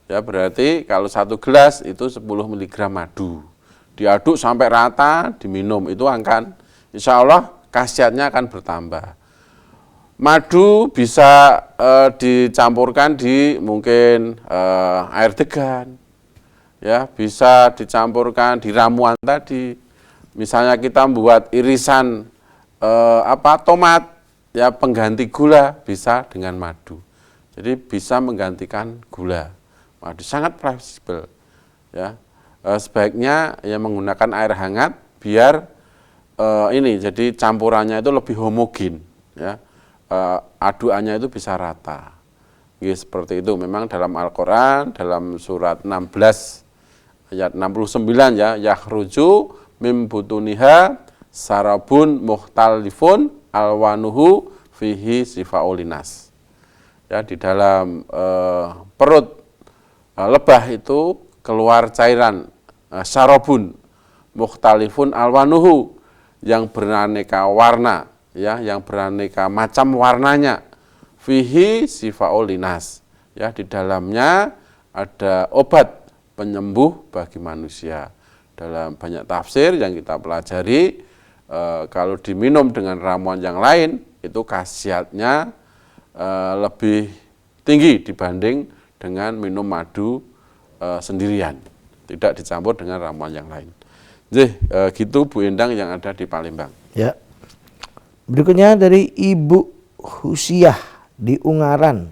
Ya berarti kalau 1 gelas itu 10 mg madu. Diaduk sampai rata, diminum, itu akan insya Allah khasiatnya akan bertambah. Madu bisa dicampurkan di mungkin air degan, ya bisa dicampurkan di ramuan tadi. Misalnya kita membuat irisan tomat, ya pengganti gula bisa dengan madu. Jadi bisa menggantikan gula. Madu sangat fleksibel. Ya, sebaiknya ya menggunakan air hangat biar jadi campurannya itu lebih homogen. Ya, aduannya itu bisa rata. Ya, seperti itu. Memang dalam Al-Quran dalam surat 16 ayat 69 ya, yakhruju mim butuniha sarabun mukhtalifun alwanuhu fihi sifaulinas. Ya, di dalam perut lebah itu keluar cairan sarabun mukhtalifun alwanuhu yang beraneka warna, ya, yang beraneka macam warnanya. Fihi sifaulinas. Ya, di dalamnya ada obat penyembuh bagi manusia. Dalam banyak tafsir yang kita pelajari, kalau diminum dengan ramuan yang lain itu khasiatnya lebih tinggi dibanding dengan minum madu sendirian, tidak dicampur dengan ramuan yang lain. Jadi gitu Bu Endang yang ada di Palembang. Ya. Berikutnya dari Ibu Husiah di Ungaran.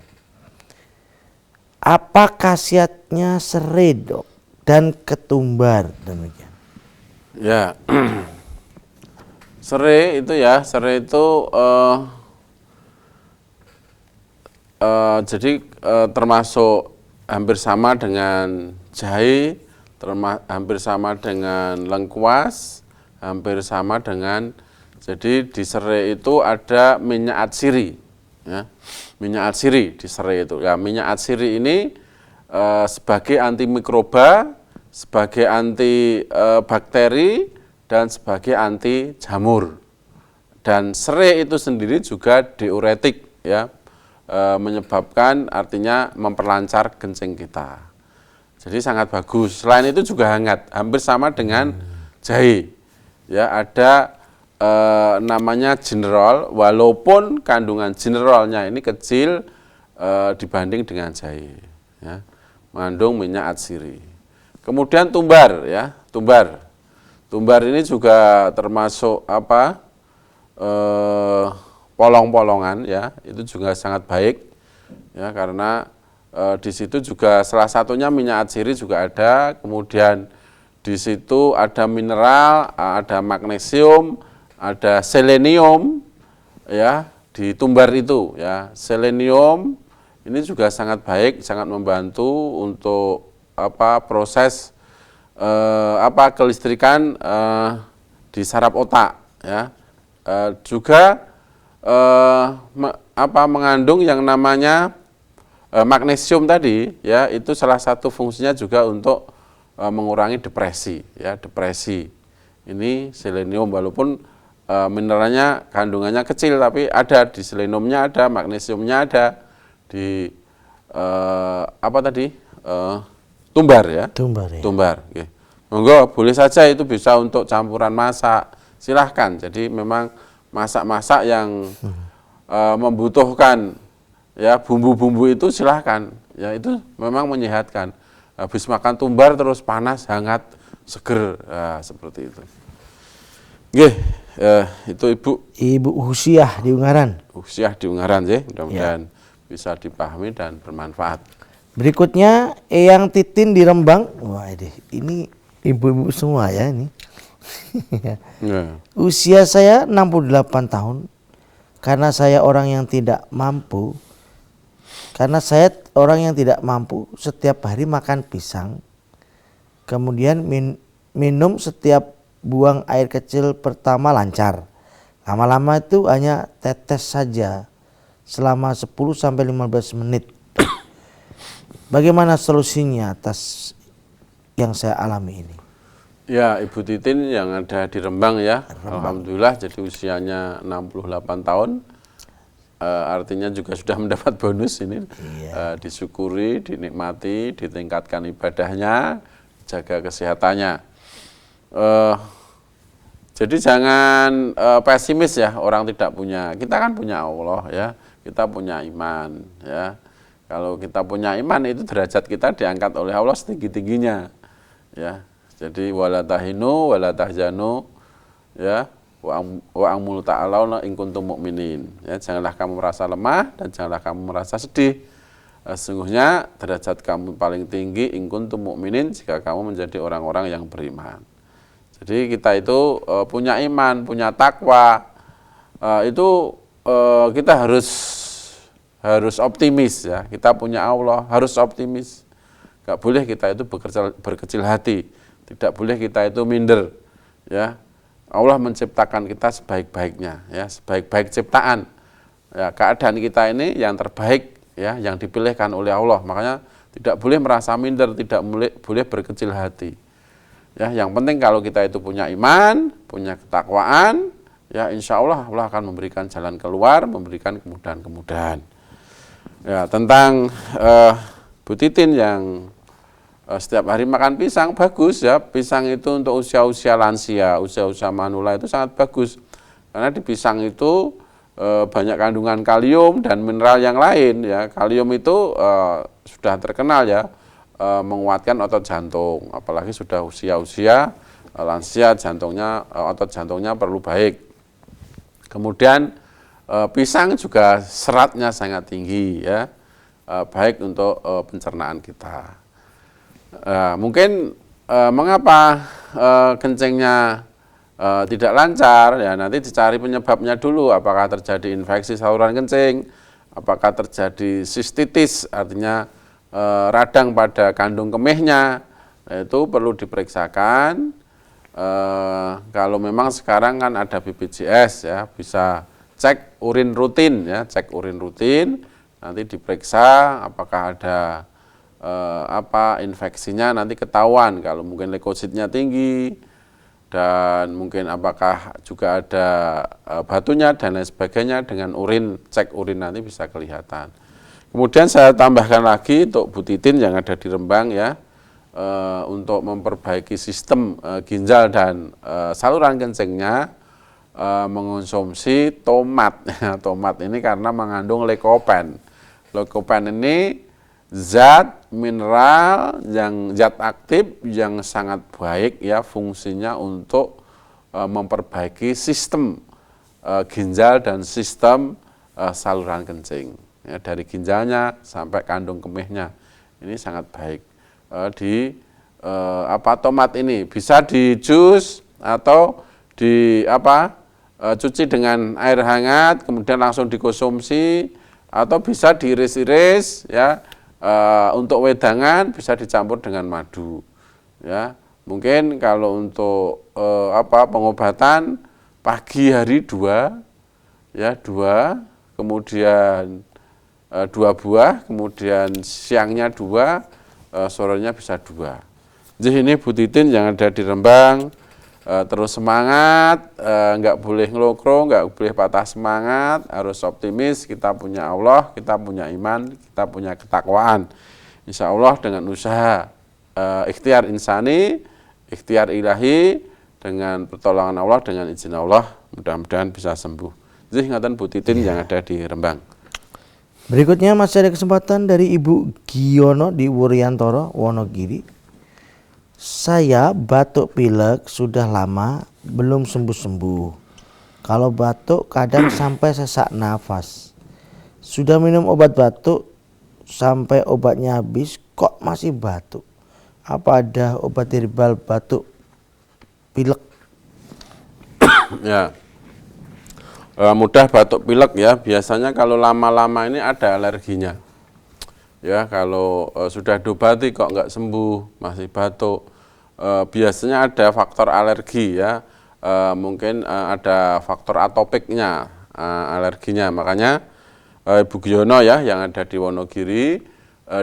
Apa khasiatnya serai, Dok, dan ketumbar? Demikian. Ya. Serai itu jadi termasuk hampir sama dengan jahe, hampir sama dengan lengkuas, hampir sama dengan, jadi di serai itu ada minyak atsiri, ya. Minyak atsiri di serai itu. Ya, minyak atsiri ini sebagai antimikroba, sebagai anti bakteri, dan sebagai anti jamur. Dan serai itu sendiri juga diuretik, ya, menyebabkan, artinya memperlancar kencing kita. Jadi sangat bagus. Selain itu juga hangat, hampir sama dengan jahe. Ya, ada namanya jinerol, walaupun kandungan jinerolnya ini kecil dibanding dengan jahe. Ya, mengandung minyak atsiri. Kemudian tumbar, ya, tumbar. Tumbar ini juga termasuk polong-polongan, ya, itu juga sangat baik, ya, karena di situ juga salah satunya minyak atsiri juga ada, kemudian di situ ada mineral, ada magnesium, ada selenium, ya, di tumbar itu, ya. Selenium ini juga sangat baik, sangat membantu untuk proses kelistrikan di saraf otak, ya. Juga mengandung yang namanya magnesium tadi, ya, itu salah satu fungsinya juga untuk mengurangi depresi, ya, depresi. Ini selenium, walaupun mineralnya kandungannya kecil, tapi ada di seleniumnya, ada magnesiumnya, ada di tumbar, ya. Tumbar, ya. Tumbar. Okay. Monggo, boleh saja itu bisa untuk campuran masak, silahkan. Jadi memang masak-masak yang membutuhkan, ya, bumbu-bumbu itu silahkan, ya, itu memang menyehatkan. Habis makan tumbar terus panas, hangat, seger, ya, seperti itu. Oke, itu Ibu Husiah di Ungaran. Husiah di Ungaran, ya, mudah-mudahan bisa dipahami dan bermanfaat. Berikutnya Eyang Titin di Rembang. Wah, ini ibu-ibu semua, ya, ini. Ya. Usia saya 68 tahun. Karena saya orang yang tidak mampu, setiap hari makan pisang, kemudian minum setiap buang air kecil pertama lancar. Lama-lama itu hanya tetes saja selama 10-15 menit. Bagaimana solusinya atas yang saya alami ini? Ya, Ibu Titin yang ada di Rembang, ya, alhamdulillah, jadi usianya 68 tahun, artinya juga sudah mendapat bonus ini. Disyukuri, dinikmati, ditingkatkan ibadahnya, jaga kesehatannya. Jadi jangan pesimis ya, orang tidak punya. Kita kan punya Allah ya, kita punya iman ya. Kalau kita punya iman itu derajat kita diangkat oleh Allah setinggi-tingginya ya. Jadi wala tahinu wala tahzanu ya, wa amul ta'alauna in kuntum mu'minin ya. Janganlah kamu merasa lemah dan janganlah kamu merasa sedih. Sesungguhnya derajat kamu paling tinggi in kuntum mu'minin jika kamu menjadi orang-orang yang beriman. Jadi kita itu punya iman, punya takwa, itu kita harus optimis ya. Kita punya Allah, harus optimis. Gak boleh kita itu berkecil hati, tidak boleh kita itu minder ya. Allah menciptakan kita sebaik-baiknya ya, sebaik-baik ciptaan ya. Keadaan kita ini yang terbaik ya, yang dipilihkan oleh Allah. Makanya tidak boleh merasa minder, tidak boleh berkecil hati ya. Yang penting kalau kita itu punya iman, punya ketakwaan ya, insya Allah Allah akan memberikan jalan keluar, memberikan kemudahan-kemudahan ya. Tentang Bu Titin yang setiap hari makan pisang, bagus ya. Pisang itu untuk usia-usia lansia, usia-usia manula itu sangat bagus. Karena di pisang itu banyak kandungan kalium dan mineral yang lain ya. Kalium itu sudah terkenal ya, menguatkan otot jantung. Apalagi sudah usia-usia lansia, otot jantungnya perlu baik. Kemudian pisang juga seratnya sangat tinggi ya, baik untuk pencernaan kita. Mungkin mengapa kencingnya tidak lancar ya, nanti dicari penyebabnya dulu. Apakah terjadi infeksi saluran kencing, apakah terjadi sistitis, artinya radang pada kandung kemihnya, itu perlu diperiksakan. Kalau memang sekarang kan ada BPJS ya, bisa cek urin rutin ya, cek urin rutin, nanti diperiksa apakah ada infeksinya, nanti ketahuan. Kalau mungkin leukositnya tinggi dan mungkin apakah juga ada batunya dan lain sebagainya, dengan cek urin nanti bisa kelihatan. Kemudian saya tambahkan lagi untuk Bu Titin yang ada di Rembang ya, untuk memperbaiki sistem ginjal dan saluran kencingnya, mengonsumsi tomat. Tomat ini karena mengandung lycopene. Lycopene ini zat mineral yang zat aktif yang sangat baik ya, fungsinya untuk memperbaiki sistem ginjal dan sistem saluran kencing ya, dari ginjalnya sampai kandung kemihnya. Ini sangat baik. Tomat ini bisa di jus atau cuci dengan air hangat kemudian langsung dikonsumsi, atau bisa diiris-iris ya. Untuk wedangan bisa dicampur dengan madu ya. Mungkin kalau untuk pengobatan pagi hari 2 ya, 2, kemudian 2 buah, kemudian siangnya 2, sorenya bisa 2. Jadi ini Bu Titin yang ada di Rembang, terus semangat, nggak boleh ngelokro, nggak boleh patah semangat, harus optimis. Kita punya Allah, kita punya iman, kita punya ketakwaan. Insya Allah dengan usaha ikhtiar insani, ikhtiar ilahi, dengan pertolongan Allah, dengan izin Allah, mudah-mudahan bisa sembuh. Jadi ingatan Bu Titin yang ada di Rembang. Berikutnya masih ada kesempatan dari Ibu Giono di Wuryantoro, Wonogiri. Saya batuk pilek sudah lama belum sembuh-sembuh. Kalau batuk kadang sampai sesak nafas. Sudah minum obat batuk sampai obatnya habis kok masih batuk. Apa ada obat herbal batuk pilek? Ya, mudah batuk pilek ya. Biasanya kalau lama-lama ini ada alerginya. Ya, kalau sudah diobati kok nggak sembuh, masih batuk. Biasanya ada faktor alergi ya, mungkin ada faktor atopiknya, alerginya. Makanya Ibu Giono ya yang ada di Wonogiri,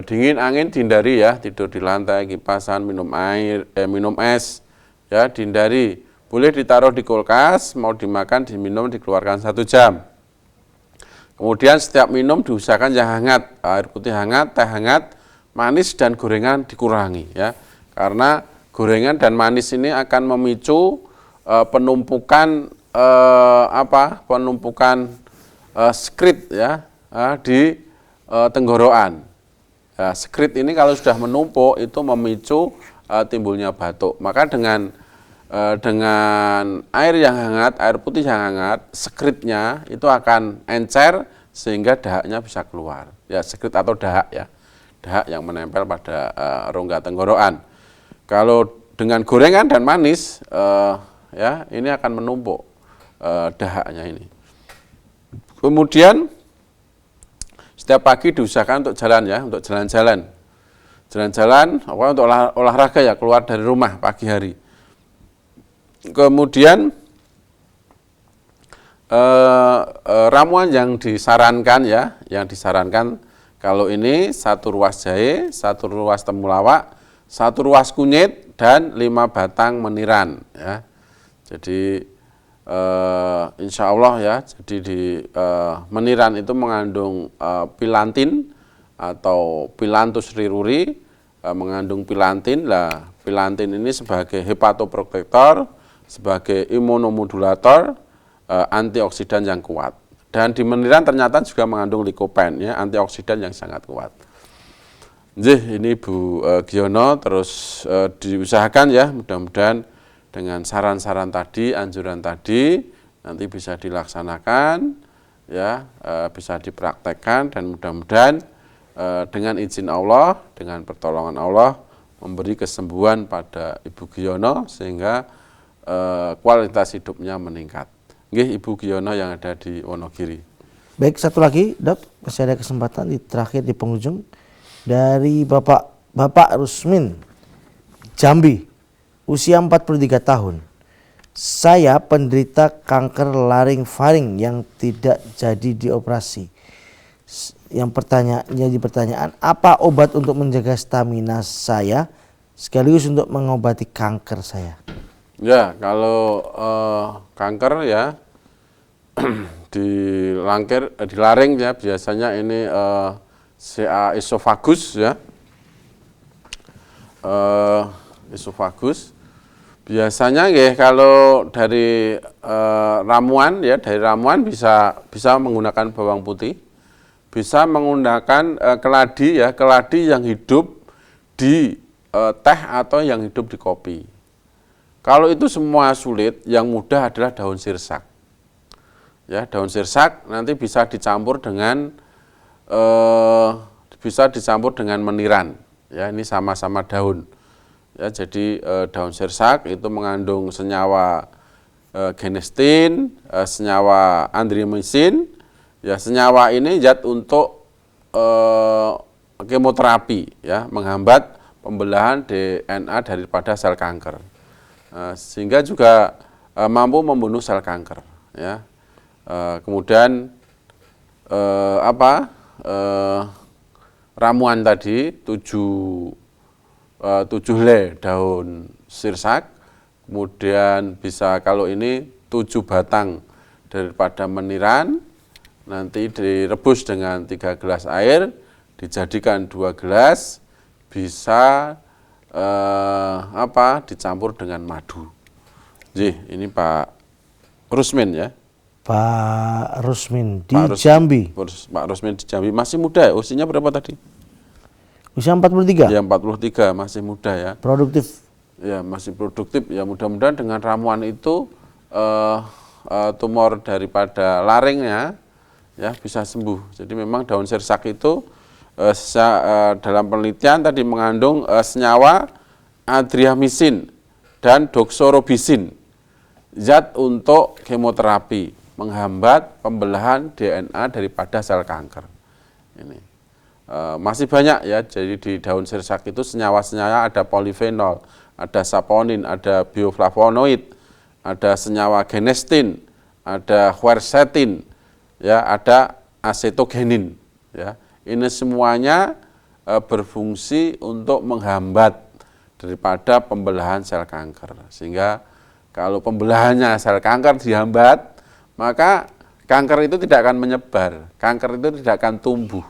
dingin angin dihindari ya, tidur di lantai, kipasan, minum es ya dihindari. Boleh ditaruh di kulkas, mau dimakan, diminum, dikeluarkan 1 jam. Kemudian setiap minum diusahakan yang hangat, air putih hangat, teh hangat, manis dan gorengan dikurangi ya, karena gorengan dan manis ini akan memicu penumpukan penumpukan skrit ya di tenggorokan. Ya, skrit ini kalau sudah menumpuk itu memicu timbulnya batuk. Maka dengan air yang hangat, air putih yang hangat, skritnya itu akan encer sehingga dahaknya bisa keluar. Ya, skrit atau dahak ya. Dahak yang menempel pada rongga tenggorokan. Kalau dengan gorengan dan manis ya ini akan menumpuk dahaknya ini. Kemudian setiap pagi diusahakan untuk jalan ya, untuk jalan-jalan. Jalan-jalan untuk olahraga ya, keluar dari rumah pagi hari. Kemudian ramuan yang disarankan ya, kalau ini 1 ruas jahe, 1 ruas temulawak, 1 ruas kunyit dan 5 batang meniran ya. Jadi insya Allah ya, jadi di meniran itu mengandung pilantin atau Phyllanthus riruri, mengandung pilantin. Lah, pilantin ini sebagai hepatoprotektor, sebagai imunomodulator, antioksidan yang kuat. Dan di meniran ternyata juga mengandung likopen ya, antioksidan yang sangat kuat. Ini Bu Giono, terus diusahakan ya, mudah-mudahan dengan saran-saran tadi, anjuran tadi nanti bisa dilaksanakan ya, bisa dipraktekkan, dan mudah-mudahan dengan izin Allah, dengan pertolongan Allah memberi kesembuhan pada Ibu Giono sehingga kualitas hidupnya meningkat. Nggih, Ibu Giono yang ada di Wonogiri. Baik, satu lagi Dok, masih ada kesempatan di terakhir di penghujung dari Bapak Rusmin Jambi, usia 43 tahun. Saya penderita kanker laring-faring yang tidak jadi dioperasi. Yang pertanyaan, apa obat untuk menjaga stamina saya sekaligus untuk mengobati kanker saya? Ya, kalau kanker ya di laring ya, biasanya ini CA esofagus ya. Esofagus. Biasanya ya kalau dari ramuan ya, bisa menggunakan bawang putih, bisa menggunakan keladi ya, keladi yang hidup di teh atau yang hidup di kopi. Kalau itu semua sulit, yang mudah adalah daun sirsak. Ya, daun sirsak nanti bisa dicampur dengan meniran. Ya, ini sama-sama daun. Ya, jadi daun sirsak itu mengandung senyawa genestin, senyawa andriomisin. Ya, senyawa ini zat untuk kemoterapi, ya, menghambat pembelahan DNA daripada sel kanker. Sehingga juga mampu membunuh sel kanker ya. Kemudian ramuan tadi 7 helai daun sirsak, kemudian bisa kalau ini 7 batang daripada meniran, nanti direbus dengan 3 gelas air, dijadikan 2 gelas, bisa dicampur dengan madu. Ini Pak Rusmin ya. Pak Rusmin di Jambi. Pak Rusmin di Jambi, masih muda ya, usianya berapa tadi? Usia 43? Ya, 43, masih muda ya. Produktif? Ya, masih produktif. Ya, mudah-mudahan dengan ramuan itu tumor daripada laringnya ya bisa sembuh. Jadi memang daun sirsak itu dalam penelitian tadi mengandung senyawa adriamisin dan doxorubicin, zat untuk kemoterapi, menghambat pembelahan DNA daripada sel kanker. Ini masih banyak ya. Jadi di daun sirsak itu senyawa-senyawa, ada polifenol, ada saponin, ada bioflavonoid, ada senyawa genestin, ada quercetin, ya, ada acetogenin, ya. Ini semuanya berfungsi untuk menghambat daripada pembelahan sel kanker. Sehingga kalau pembelahannya sel kanker dihambat, maka kanker itu tidak akan menyebar, kanker itu tidak akan tumbuh.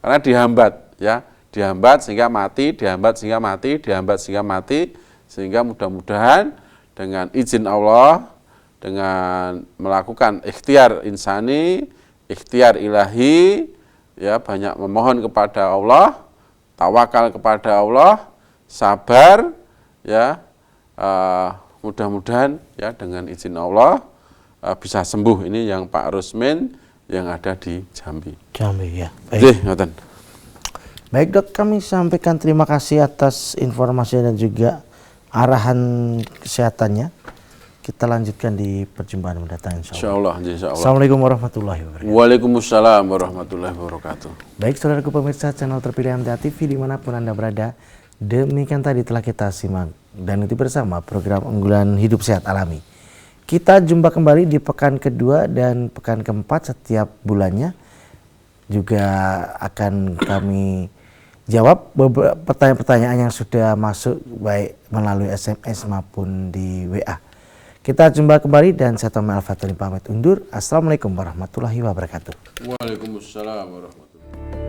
Karena dihambat, ya, dihambat sehingga mati, dihambat sehingga mati, dihambat sehingga mati, sehingga mudah-mudahan dengan izin Allah, dengan melakukan ikhtiar insani, ikhtiar ilahi, ya banyak memohon kepada Allah, tawakal kepada Allah, sabar, ya mudah-mudahan ya dengan izin Allah bisa sembuh. Ini yang Pak Rusmin yang ada di Jambi. Jambi ya. Baik, ngoten. Baik dok, kami sampaikan terima kasih atas informasi dan juga arahan kesehatannya. Kita lanjutkan di perjumpaan mendatang insyaallah. Insyaallah. Assalamualaikum warahmatullahi wabarakatuh. Waalaikumsalam warahmatullahi wabarakatuh. Baik saudaraku pemirsa channel terpilih MTA TV dimanapun Anda berada, demikian tadi telah kita simak dan itu bersama program unggulan hidup sehat alami. Kita jumpa kembali di pekan kedua dan pekan keempat setiap bulannya. Juga akan kami jawab beberapa pertanyaan-pertanyaan yang sudah masuk baik melalui SMS maupun di WA. Kita jumpa kembali dan saya Tommy Al-Fatani pamit undur. Assalamualaikum warahmatullahi wabarakatuh. Waalaikumsalam warahmatullahi wabarakatuh.